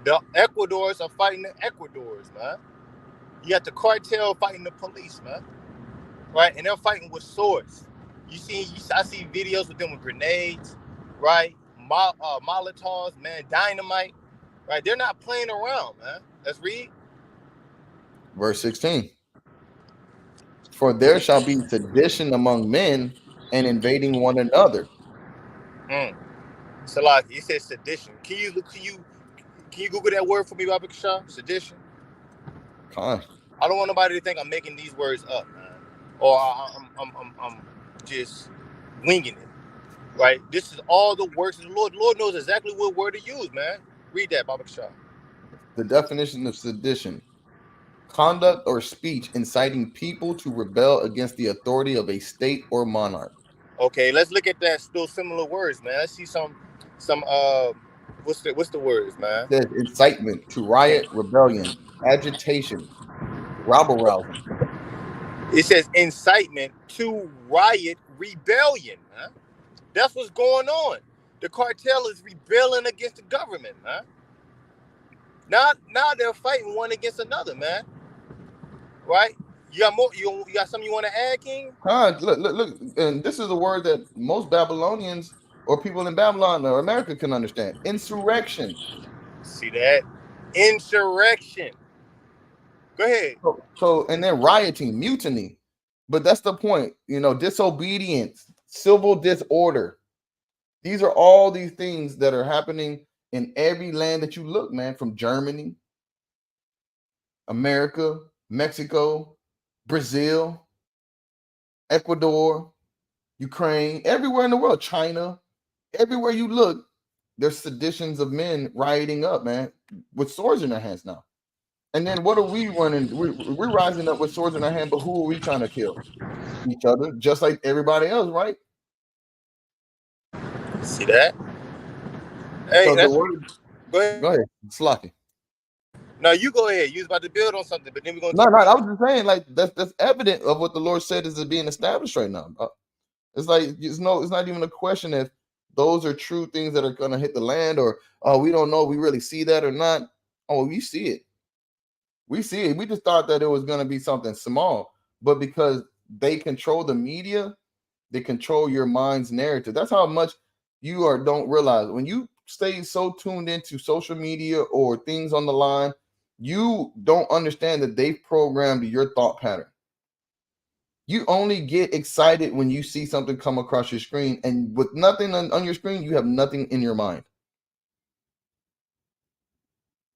The Ecuadors are fighting the Ecuadors, man. You got the cartel fighting the police, man. Right? And they're fighting with swords. I see videos with them with grenades, right? Molotovs, man, dynamite, right? They're not playing around, man. Let's read. Verse 16. For there shall be sedition among men and invading one another. So like it says sedition. Can you Google that word for me, Baba Kasha? Sedition. Huh. I don't want nobody to think I'm making these words up, man, or I'm just winging it. Right? This is all the works of the Lord. The Lord knows exactly what word to use, man. Read that, Baba Kasha. The definition of sedition: conduct or speech inciting people to rebel against the authority of a state or monarch. Okay, let's look at that. Still similar words, man. Let's see some what's the words, man? It says incitement to riot, rebellion, agitation, rabble rousing. It says incitement to riot, rebellion, man. That's what's going on. The cartel is rebelling against the government, man. Now they're fighting one against another, man. Right? You got more. You got something you want to add, King? Look, and this is a word that most Babylonians or people in Babylon or America can understand. Insurrection. See that? Insurrection. Go ahead. So and then rioting, mutiny. But that's the point, disobedience, civil disorder. These are all these things that are happening in every land that you look, man, from Germany, America, Mexico, Brazil, Ecuador, Ukraine, everywhere in the world, China, everywhere you look, there's seditions of men rioting up, man, with swords in their hands now. And then what are we running? We're rising up with swords in our hand, but who are we trying to kill? Each other, just like everybody else, right? See that? Hey, So that's the word. go ahead. Go ahead, Slocky. No, you go ahead. You was about to build on something, but then we're gonna. No, I was just saying, like that's evident of what the Lord said is being established right now. It's like it's not even a question if those are true things that are gonna hit the land, or we don't know, we really see that or not. Oh, we see it. We see it. We just thought that it was gonna be something small, but because they control the media, they control your mind's narrative. That's how much you don't realize when you stay so tuned into social media or things on the line. You don't understand that they've programmed your thought pattern. You only get excited when you see something come across your screen, and with nothing on your screen, you have nothing in your mind.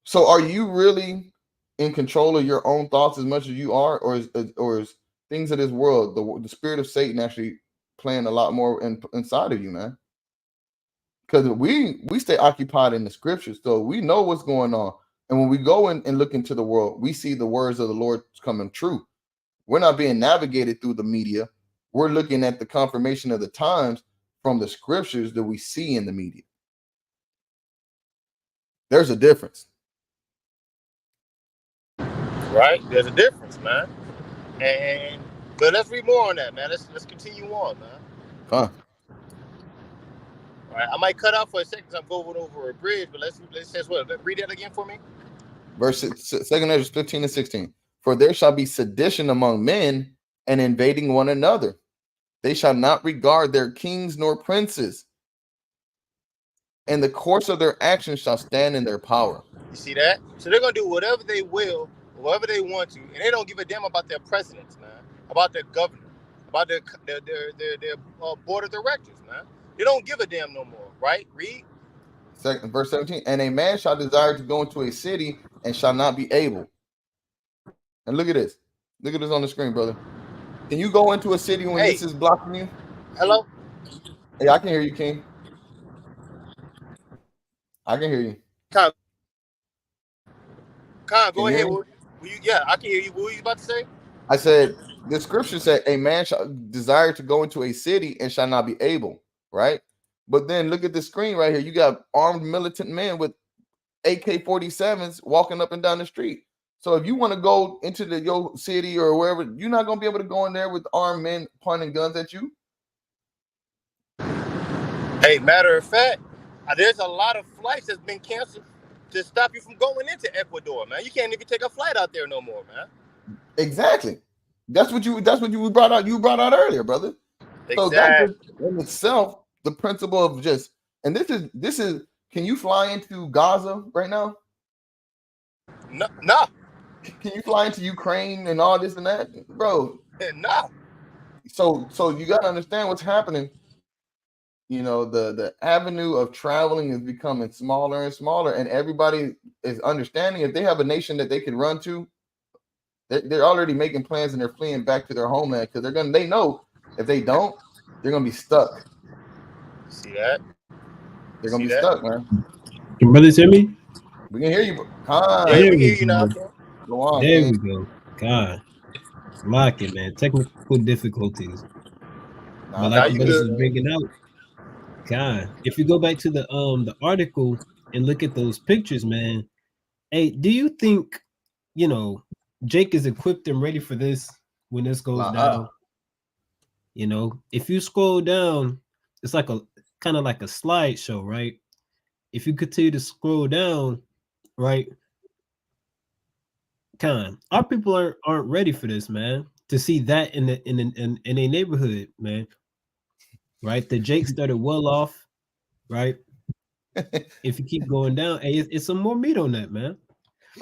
So are you really in control of your own thoughts as much as you are, or is things of this world, the spirit of Satan actually playing a lot more inside of you, man? Because we stay occupied in the scriptures, so we know what's going on. And when we go in and look into the world, we see the words of the Lord coming true. We're not being navigated through the media. We're looking at the confirmation of the times from the scriptures that we see in the media. There's a difference. Right? There's a difference, man. But let's read more on that, man. Let's continue on, man. Huh. All right. I might cut out for a second because I'm going over a bridge, but let's says what? Read that again for me. Verse 2 Ezra 15 and 16. For there shall be sedition among men and invading one another. They shall not regard their kings nor princes, and the course of their actions shall stand in their power. You see that? So they're gonna do whatever they will, whatever they want to, and they don't give a damn about their presidents, man, about their governor, about their board of directors, man. They don't give a damn no more, right? Read. Verse 17. And a man shall desire to go into a city and shall not be able. And look at this. Look at this on the screen, brother. Can you go into a city when this is blocking you? Hello? Hey, I can hear you, King. I can hear you. Con, go ahead. Yeah, I can hear you. What were you about to say? I said, the scripture said, a man shall desire to go into a city and shall not be able, right? But then look at the screen right here. You got armed militant men with AK-47s walking up and down the street. So if you want to go into your city or wherever, you're not going to be able to go in there with armed men pointing guns at you. Hey, matter of fact, there's a lot of flights that's been canceled to stop you from going into Ecuador, man. You can't even take a flight out there no more, man. Exactly. That's what you brought out. You brought out earlier, brother. Exactly. So that's in itself the principle of just And this is. Can you fly into Gaza right now? No, no, Can you fly into Ukraine and all this and that, bro? no. So you got to understand what's happening. You know, the avenue of traveling is becoming smaller and smaller, and everybody is understanding if they have a nation that they can run to, they're already making plans and they're fleeing back to their homeland because they know if they don't, they're gonna be stuck. See that? They're gonna See be that? stuck, man. Can brothers hear me? We can hear you. Yeah, There we we hear you now. go. King. Go on, There King. we go. God, lock it, man. Technical difficulties. But Nah, like Now the you brothers good. was bringing out, God, if you go back to the article and look at those pictures, man. Hey, do you think, you know, Jake is equipped and ready for this when this goes down? You know, if you scroll down, it's like a kind of like a slideshow, right? If you continue to scroll down, right, our people aren't ready for this, man. To see that in a neighborhood, man, right? The Jake started well off, right? If you keep going down, hey, it's some more meat on that, man.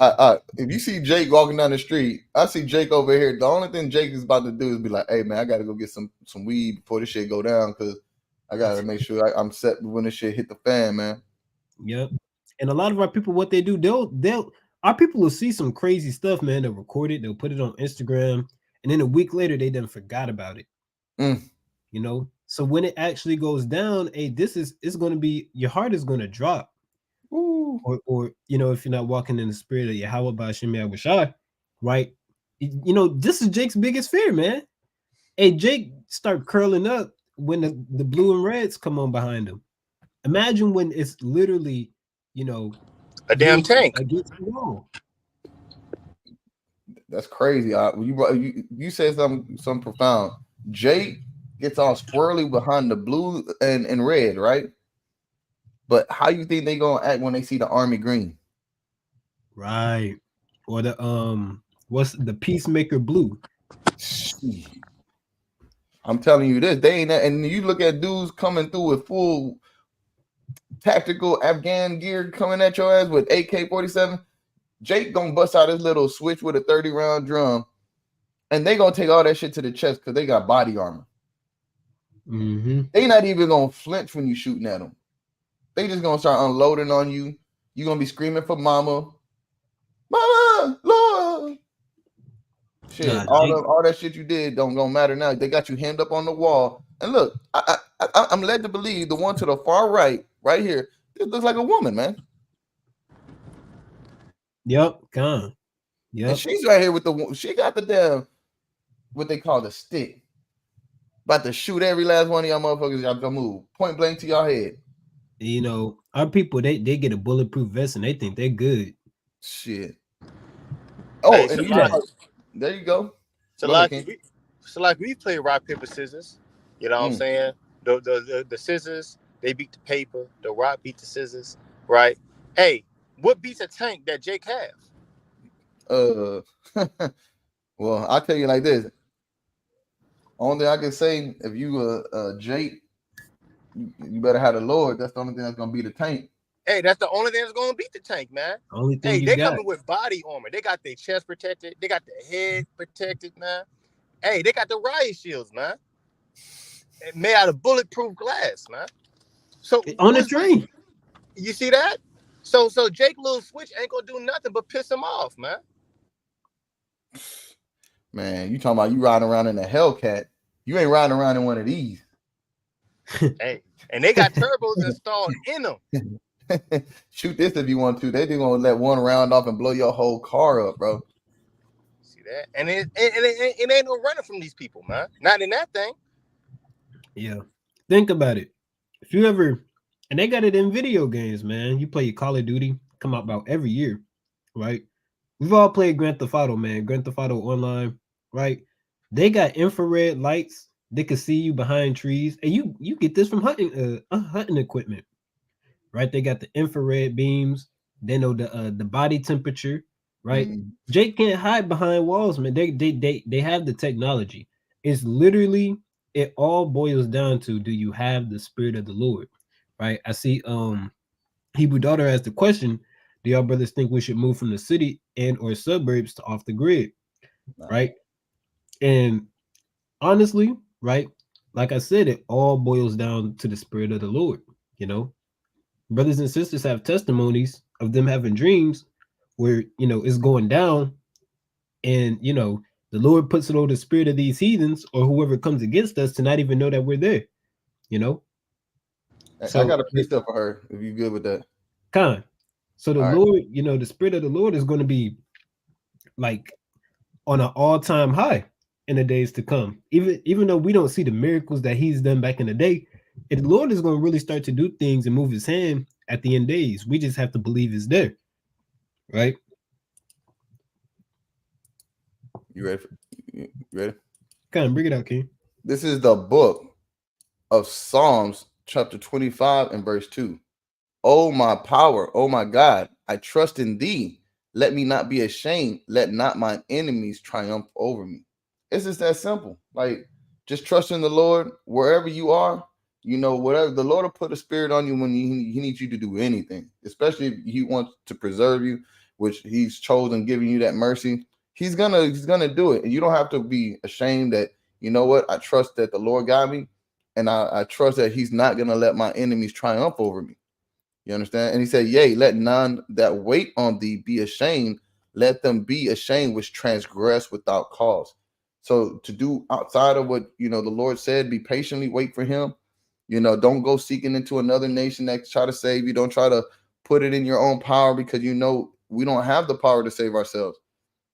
if you see Jake walking down the street, I see Jake over here. The only thing Jake is about to do is be like, "Hey, man, I got to go get some weed before this shit go down because I got to make sure I'm set when this shit hit the fan, man." Yep. And a lot of our people, what they do, they'll our people will see some crazy stuff, man. They'll record it, they'll put it on Instagram, and then a week later they then forgot about it. Mm. You know, so when it actually goes down, hey, it's going to be, your heart is going to drop. Ooh. Or you know, if you're not walking in the spirit of Yahweh by Shemi Awashai, right? You know, this is Jake's biggest fear, man. Hey, Jake start curling up when the blue and reds come on behind him. Imagine when it's literally, you know, A damn tank. against the wall. That's crazy. You said something profound. Jake gets all squirrely behind the blue and red, right? But how you think they gonna act when they see the army green? Right. Or the what's the peacemaker blue? I'm telling you this, they ain't that, and you look at dudes coming through with full tactical Afghan gear coming at your ass with AK-47. Jake gonna bust out his little switch with a 30-round drum, and they gonna take all that shit to the chest because they got body armor. Mm-hmm. They not even gonna flinch when you shooting at them. They just gonna start unloading on you. You gonna be screaming for mama, mama, Lord. Shit, all that shit you did don't gonna matter now. They got you hemmed up on the wall. And look, I'm led to believe the one to the far right here, it looks like a woman, man. Yep, Yep. And she's right here with she got the damn, what they call the stick. About to shoot every last one of y'all motherfuckers y'all gonna move. Point blank to y'all head. You know, our people, they get a bulletproof vest and they think they're good. Shit. Oh, Hey, and there you go. So like we play rock, paper, scissors. You know what I'm saying? The scissors, they beat the paper, the rock beat the scissors, right? Hey, what beats a tank that Jake have? Well, I'll tell you like this. Only thing I can say, if you Jake, you better have the Lord. That's the only thing that's gonna beat the tank. Hey, that's the only thing that's gonna beat the tank, man. Only thing hey, they coming with body armor. They got their chest protected. They got their head protected, man. Hey, they got the riot shields, man. Made out of bulletproof glass, man. So on the train, you see that? So Jake little switch ain't gonna do nothing but piss him off, man. Man, you talking about you riding around in a Hellcat? You ain't riding around in one of these. Hey, and they got turbos installed in them. Shoot this if you want to. They just gonna let one round off and blow your whole car up, bro. See that? And it ain't no running from these people, man. Not in that thing. Yeah. Think about it. If you ever, and they got it in video games, man. You play Call of Duty, come out about every year, right? We've all played Grand Theft Auto, man. Grand Theft Auto Online, right? They got infrared lights. They can see you behind trees, and you get this from hunting equipment, right? They got the infrared beams. They know the body temperature, right? Jake can't hide behind walls, man. They have the technology. It's literally, it all boils down to, do you have the spirit of the Lord, right? I see Hebrew Daughter asked the question, do y'all brothers think we should move from the city and or suburbs to off the grid? Right? And honestly, right, like I said, it all boils down to the spirit of the Lord. You know, brothers and sisters have testimonies of them having dreams where, it's going down, and the Lord puts it on the spirit of these heathens or whoever comes against us to not even know that we're there. you know I so got a precept for her if you good with that. Con. So the All right. Lord, the spirit of the Lord is going to be like on an all-time high in the days to come. Even though we don't see the miracles that he's done back in the day, and the Lord is going to really start to do things and move his hand at the end days. We just have to believe it's there. Right? You ready? You ready? Kind of bring it out, King. This is the book of Psalms, chapter 25 and verse 2. Oh, my power, oh, my God, I trust in thee. Let me not be ashamed. Let not my enemies triumph over me. It's just that simple. Like, just trust in the Lord wherever you are. Whatever the Lord will put a spirit on you when he needs you to do anything, especially if he wants to preserve you, which he's chosen, giving you that mercy. He's gonna do it. And you don't have to be ashamed that, you know what, I trust that the Lord got me, and I trust that he's not gonna let my enemies triumph over me. You understand? And he said, yea, let none that wait on thee be ashamed. Let them be ashamed which transgress without cause. So to do outside of what, the Lord said, be patiently, wait for him. Don't go seeking into another nation that try to save you. Don't try to put it in your own power, because we don't have the power to save ourselves.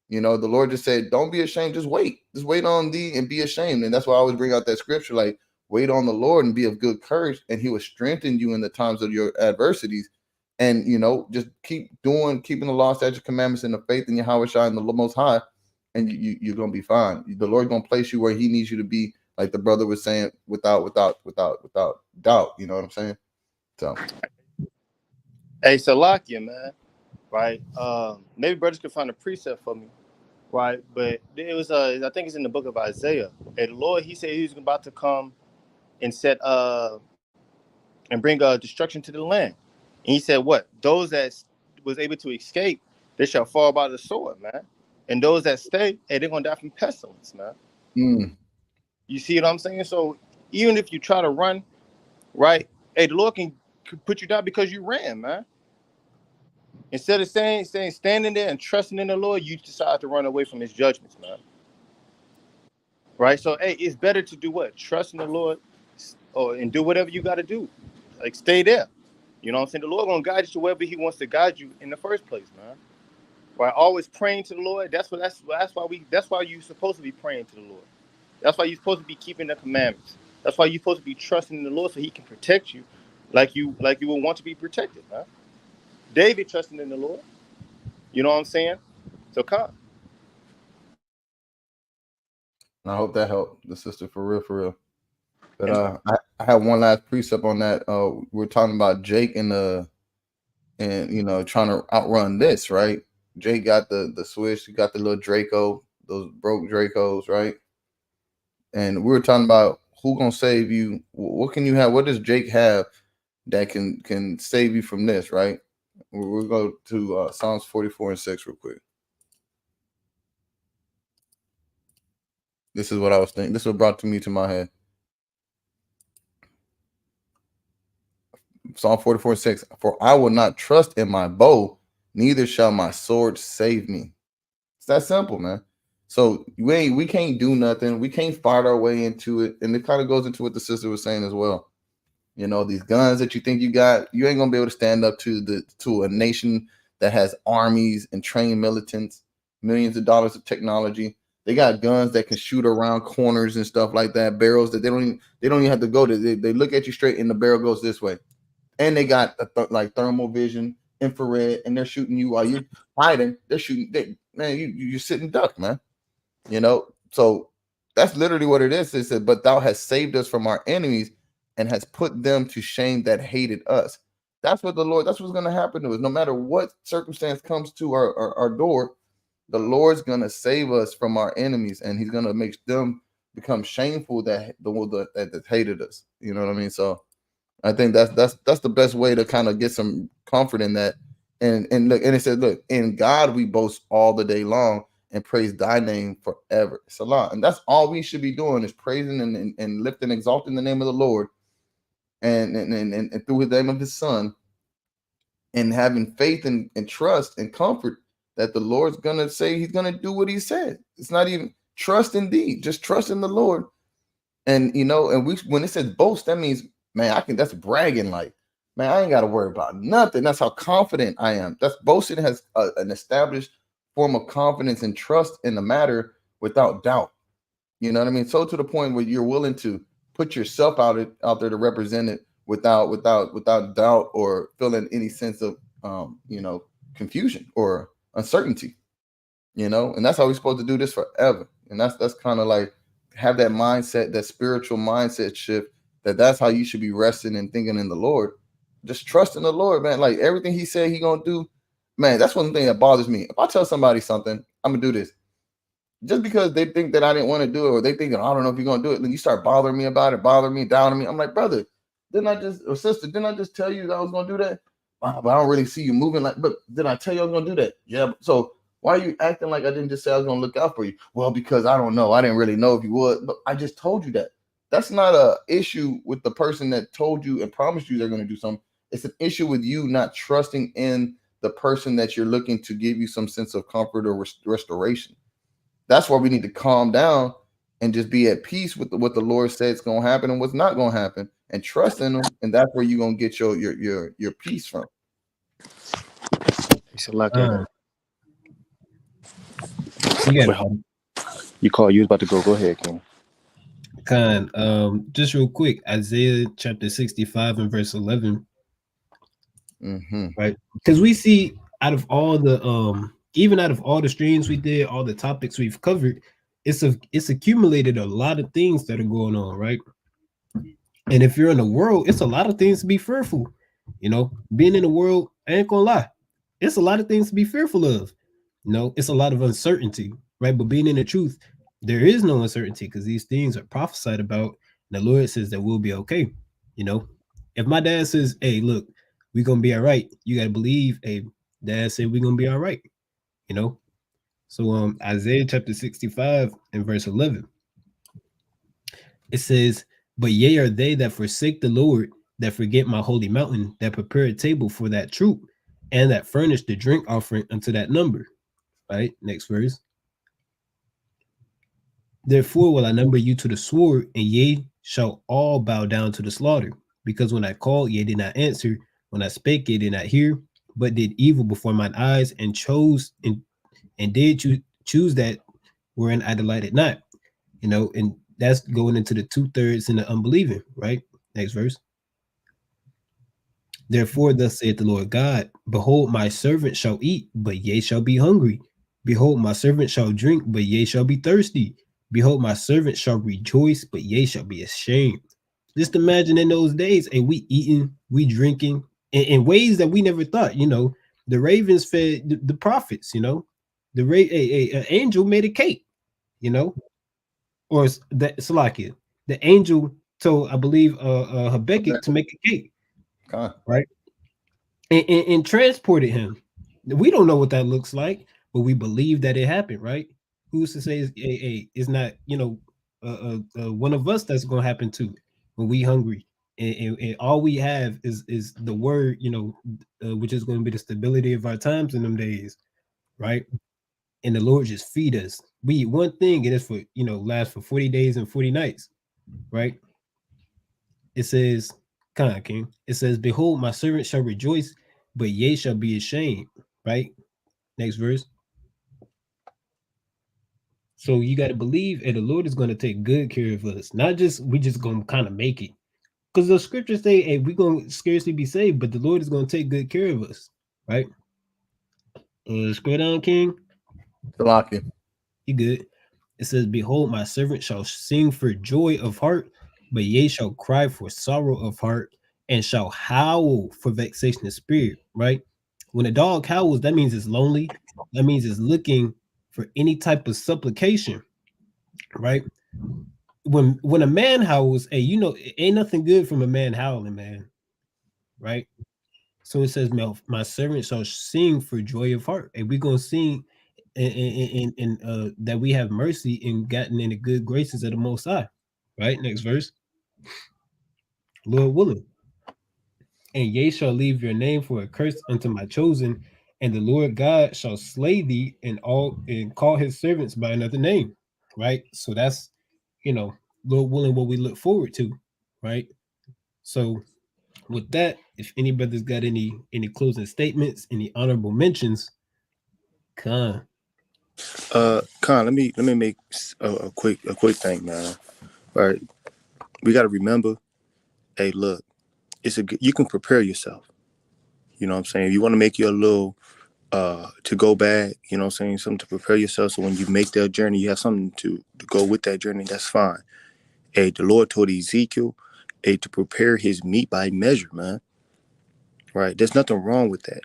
The Lord just said, don't be ashamed. Just wait. Just wait on thee and be ashamed. And that's why I always bring out that scripture, like, wait on the Lord and be of good courage, and he will strengthen you in the times of your adversities. And, just keeping the law, statutes, commandments, and the faith in Yahweh Shai and the Most High, and you're going to be fine. The Lord's going to place you where he needs you to be, like the brother was saying, without doubt. You know what I'm saying? So. Hey, Salakia, man. Right? Maybe brothers could find a precept for me. Right? But it was I think it's in the book of Isaiah. And the Lord, he said he was about to come and and bring destruction to the land. And he said, what? Those that was able to escape, they shall fall by the sword, man. And those that stay, hey, they're gonna die from pestilence, man. You see what I'm saying? So even if you try to run, right? Hey, the Lord can put you down because you ran, man. Instead of standing there and trusting in the Lord, you decide to run away from his judgments, man. Right? So, hey, it's better to do what? Trust in the Lord, and do whatever you got to do. Like, stay there. You know what I'm saying? The Lord gonna guide you to wherever he wants to guide you in the first place, man. Right? Always praying to the Lord. That's why you're supposed to be praying to the Lord. That's why you're supposed to be keeping the commandments. That's why you're supposed to be trusting in the Lord so he can protect you like you would want to be protected, man. David trusting in the Lord. You know what I'm saying? So come. I hope that helped the sister for real, for real. But And I have one last precept on that. We're talking about Jake and trying to outrun this, right? Jake got the switch, he got the little Draco, those broke Dracos, right? And we were talking about who gonna save you. What can you have? What does Jake have that can save you from this, right? We'll go to Psalms 44 and 6 real quick. This is what I was thinking. This is what brought to me to my head. Psalm 44 and 6. For I will not trust in my bow, neither shall my sword save me. It's that simple, man. So we can't do nothing. We can't fight our way into it. And it kind of goes into what the sister was saying as well. These guns that you think you got, you ain't gonna be able to stand up to a nation that has armies and trained militants, millions of dollars of technology. They got guns that can shoot around corners and stuff like that, barrels that they don't even have to go to. They look at you straight and the barrel goes this way. And they got like thermal vision, infrared, and they're shooting you while you're hiding. They're shooting. Man, you sitting duck, man. So that's literally what it is. It said, but thou hast saved us from our enemies and has put them to shame that hated us. That's what that's what's going to happen to us. No matter what circumstance comes to our door, the Lord's going to save us from our enemies, and he's going to make them become shameful that hated us. You know what I mean? So I think that's the best way to kind of get some comfort in that. And look, and it says, look, in God we boast all the day long and praise thy name forever. It's a lot. And that's all we should be doing is praising and lifting, exalting the name of the Lord and through the name of his son, and having faith and trust and comfort that the Lord's gonna say he's gonna do what he said. It's not even trust indeed, just trust in the Lord. And and we when it says boast, that means, man, that's bragging, like, man, I ain't got to worry about nothing. That's how confident I am. That's boasting has an established form of confidence and trust in the matter without doubt. You know what I mean? So to the point where you're willing to put yourself out there to represent it without doubt or feeling any sense of confusion or uncertainty. And that's how we're supposed to do this forever. And that's kind of like have that mindset, that spiritual mindset shift, that's how you should be resting and thinking in the Lord. Just trust in the Lord, man. Like everything he said he gonna do, man. That's one thing that bothers me. If I tell somebody something, I'm gonna do this, just because they think that I didn't want to do it, or they think that I don't know if you're gonna do it, then you start bothering me about it, bothering me, down on me. I'm like, brother, or sister, didn't I just tell you that I was gonna do that? But I don't really see you moving like, but did I tell you I was gonna do that? Yeah. So why are you acting like I didn't just say I was gonna look out for you? Well, because I don't know. I didn't really know if you would, but I just told you that. That's not a issue with the person that told you and promised you they're gonna do something. It's an issue with you not trusting in the person that you're looking to give you some sense of comfort or restoration. That's why we need to calm down and just be at peace with what the Lord said is going to happen and what's not going to happen, and trust in Him. And that's where you're going to get your peace from. It's a lot there. You was about to go. Go ahead, King. Just real quick, Isaiah chapter 65 and verse 11. Right, because we see out of all the even out of all the streams we did, all the topics we've covered, it's accumulated a lot of things that are going on, right? And if you're in the world, it's a lot of things to be fearful. Being in the world, I ain't gonna lie, it's a lot of things to be fearful of. It's a lot of uncertainty, right? But being in the truth, there is no uncertainty because these things are prophesied about. And the Lord says that we'll be okay. If my dad says, hey, look, we're gonna be all right, you gotta believe, hey, dad said we're gonna be all right. So Isaiah chapter 65 and verse 11, it says, but ye are they that forsake the Lord, that forget my holy mountain, that prepare a table for that troop, and that furnish the drink offering unto that number. Right, next verse. Therefore will I number you to the sword, and ye shall all bow down to the slaughter, because when I called, ye did not answer, when I spake, ye did not hear, but did evil before mine eyes, and chose and did you choose that wherein I delighted not. And that's going into the 2/3 in the unbelieving, right? Next verse. Therefore, thus saith the Lord God, behold, my servant shall eat, but ye shall be hungry. Behold, my servant shall drink, but ye shall be thirsty. Behold, my servant shall rejoice, but ye shall be ashamed. Just imagine in those days, and we eating, we drinking in ways that we never thought. The ravens fed the prophets. An angel made a cake. Or that Salakia, the angel told, I believe, Habakkuk to make a cake, right? And transported him. We don't know what that looks like, but we believe that it happened, right? Who's to say it's not, one of us that's going to happen too when we hungry, and all we have is the word, which is going to be the stability of our times in them days, right? And the Lord just feed us. We eat one thing, and it's for last for 40 days and 40 nights, right? It says, King. It says, behold, my servant shall rejoice, but ye shall be ashamed, right? Next verse. So you got to believe, and the Lord is going to take good care of us. Not just we just going to kind of make it, because the scriptures say, hey, we're going to scarcely be saved, but the Lord is going to take good care of us, right? Scroll down, King. You good? It says, behold, my servant shall sing for joy of heart, but ye shall cry for sorrow of heart, and shall howl for vexation of spirit, right? When a dog howls, that means it's lonely. That means it's looking for any type of supplication, right? when a man howls, hey, you know, ain't nothing good from a man howling, man. Right? So it says, my servant shall sing for joy of heart. And we're gonna sing and that we have mercy and gotten in the good graces of the Most High. Right? Next verse. Lord willing. And ye shall leave your name for a curse unto my chosen, and the Lord God shall slay thee and call his servants by another name. Right? So that's, you know, Lord willing, what we look forward to, right? So with that, if any brothers got any closing statements, any honorable mentions, Khan. Con, let me make a quick thing, man. All right, we got to remember. Hey, look, you can prepare yourself. You know what I'm saying? If you want to make you a little to go back, you know what I'm saying, something to prepare yourself, so when you make that journey, you have something to go with that journey. That's fine. Hey, the Lord told Ezekiel, hey, to prepare his meat by measure, man. Right? There's nothing wrong with that.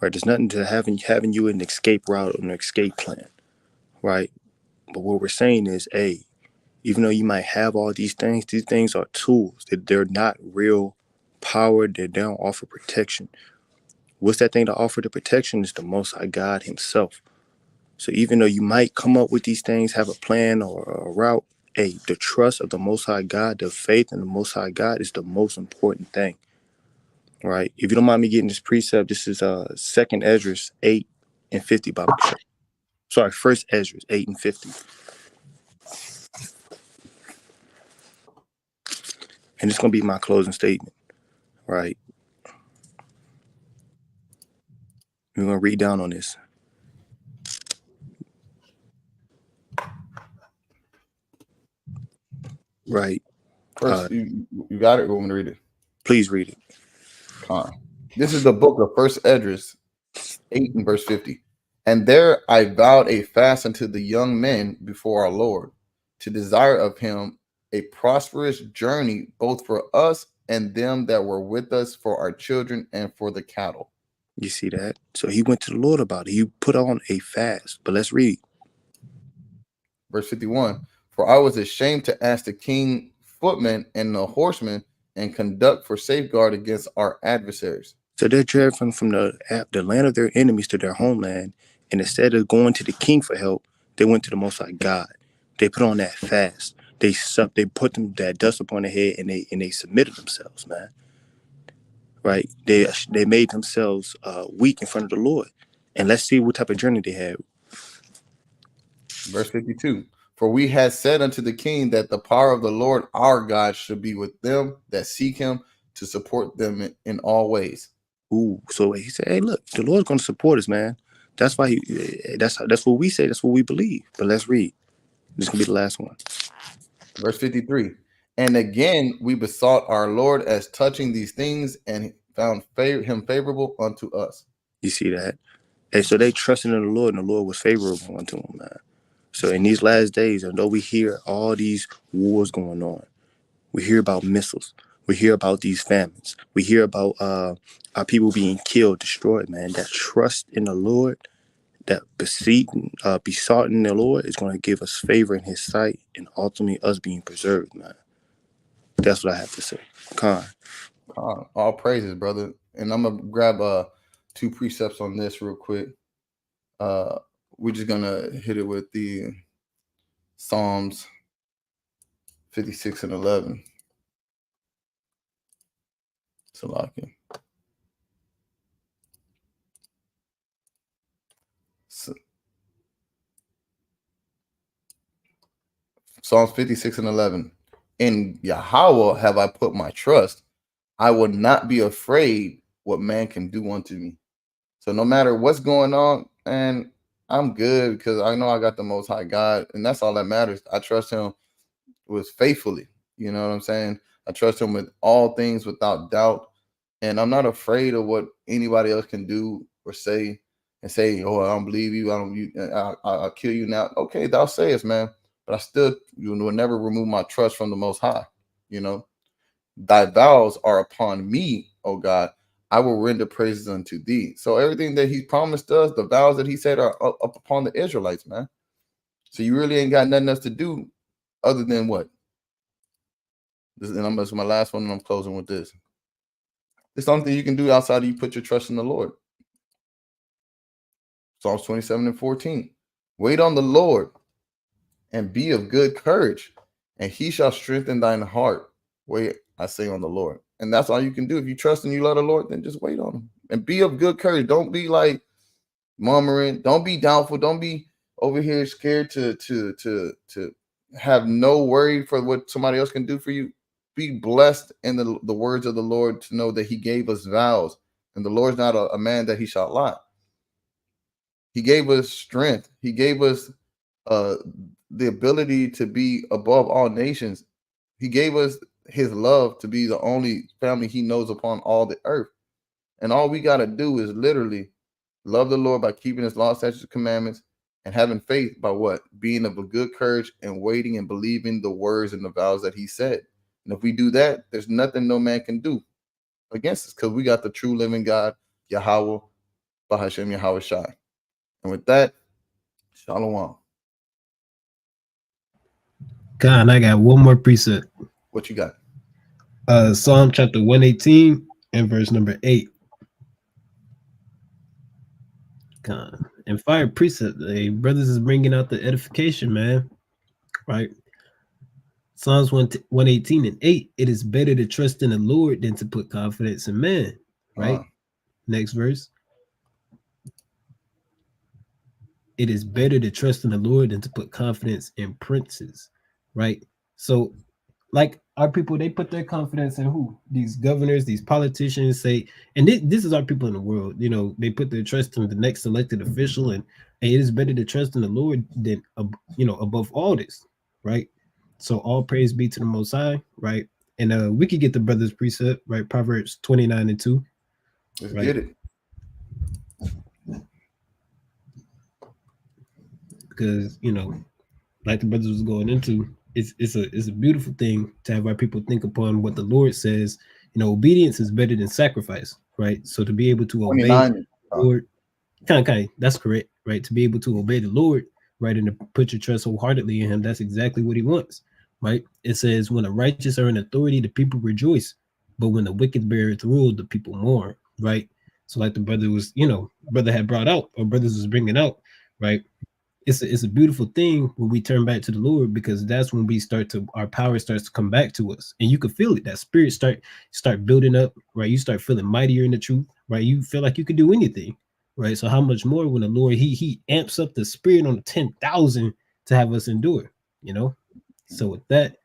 Right? There's nothing to having you an escape route or an escape plan. Right? But what we're saying is, hey, even though you might have all these things are tools. They're not real power. They don't offer protection. What's that thing to offer the protection? Is the Most High God himself. So even though you might come up with these things, have a plan or a route, hey, the trust of the Most High God, the faith in the Most High God is the most important thing. Right? If you don't mind me getting this precept, this is Second Esdras 8 and 50, Baba Kashaw. Sorry, First Esdras 8 and 50. And it's gonna be my closing statement. Right? We're gonna read down on this. Right. First, you got it. Or want me to read it? Please read it. This is the book of First Esdras 8 and verse 50. And there I vowed a fast unto the young men before our Lord, to desire of him a prosperous journey, both for us and them that were with us, for our children and for the cattle. You see that? So he went to the Lord about it. He put on a fast. But let's read. Verse 51. For I was ashamed to ask the king footmen and the horsemen and conduct for safeguard against our adversaries. So they're traveling from the land of their enemies to their homeland. And instead of going to the king for help, they went to the Most High God. They put on that fast. They put them that dust upon their head, and they submitted themselves, man. Right? They made themselves weak in front of the Lord. And let's see what type of journey they had. Verse 52. For we had said unto the king that the power of the Lord our God should be with them that seek him, to support them in all ways. Ooh, so he said, hey, look, the Lord's going to support us, man. That's why that's what we say. That's what we believe. But let's read. This is going to be the last one. Verse 53. And again, we besought our Lord as touching these things, and found him favorable unto us. You see that? Hey, so they trusted in the Lord, and the Lord was favorable unto them, man. So in these last days, although we hear all these wars going on, we hear about missiles, we hear about these famines, we hear about our people being killed, destroyed, man. That trust in the Lord, that besought in the Lord is going to give us favor in his sight, and ultimately us being preserved, man. That's what I have to say. Khan. All praises, brother. And I'm gonna grab two precepts on this real quick. We're just gonna hit it with the Psalms 56 and 11. Salakia. Psalms 56 and 11. In Yahweh have I put my trust. I will not be afraid what man can do unto me. So no matter what's going on, and I'm good because I know I got the Most High God, and that's all that matters. I trust him with faithfully. You know what I'm saying? I trust him with all things without doubt. And I'm not afraid of what anybody else can do or say, and say, oh, I don't believe you. I'll kill you now. Okay, thou sayest, man. But I still will never remove my trust from the Most High. You know, thy vows are upon me, O God. I will render praises unto thee. So everything that he promised us, the vows that he said are up upon the Israelites, man. So you really ain't got nothing else to do other than what? This is my last one, and I'm closing with this. It's something you can do outside of you put your trust in the Lord. Psalms 27:14. Wait on the Lord and be of good courage, and he shall strengthen thine heart. Wait, I say, on the Lord. And that's all you can do. If you trust and you love the Lord, then just wait on him. And be of good courage. Don't be like murmuring. Don't be doubtful. Don't be over here scared to have no worry for what somebody else can do for you. Be blessed in the words of the Lord to know that he gave us vows. And the Lord's not a man that he shall lie. He gave us strength. He gave us the ability to be above all nations. He gave us his love to be the only family he knows upon all the earth. And all we got to do is literally love the Lord by keeping his law, statutes, and commandments, and having faith by what? Being of a good courage and waiting and believing the words and the vows that he said. And if we do that, there's nothing no man can do against us, because we got the true living God, Yahweh, Bahashem Yahweh Shai. And with that, Shalom. God, I got one more precept. What you got? Psalm chapter 118 and verse number 8. God, and fire precept. Hey, brothers is bringing out the edification, man. Right? Psalms 118 and 8. It is better to trust in the Lord than to put confidence in man. Right? Next verse. It is better to trust in the Lord than to put confidence in princes. Right? So, like our people, they put their confidence in who? These governors, these politicians say, and this is our people in the world. You know, they put their trust in the next elected official, and it is better to trust in the Lord than above all this, right? So all praise be to the Most High, right? And we could get the brothers' precept, right? Proverbs 29:2. Let's get it. Because like the brothers was going into, it's a beautiful thing to have our people think upon what the Lord says. Obedience is better than sacrifice, right? So to be able to obey the Lord, that's correct, right? To be able to obey the Lord, right, and to put your trust wholeheartedly in him, that's exactly what he wants, right? It says, when the righteous are in authority, the people rejoice, but when the wicked beareth rule, the people mourn, right? So like the brother had brought out, or brothers was bringing out, right? It's a beautiful thing when we turn back to the Lord, because that's when our power starts to come back to us, and you can feel it. That spirit start building up, right? You start feeling mightier in the truth, right? You feel like you could do anything, right? So how much more when the Lord he amps up the spirit on the 10,000 to have us endure, So with that,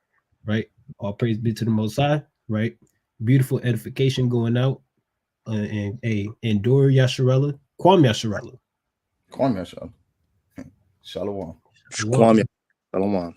right? All praise be to the Most High, right? Beautiful edification going out, and endure Yasharella, Kwam Yasharella. Kwam Yasharella. Shalom. Kwame. Shalom.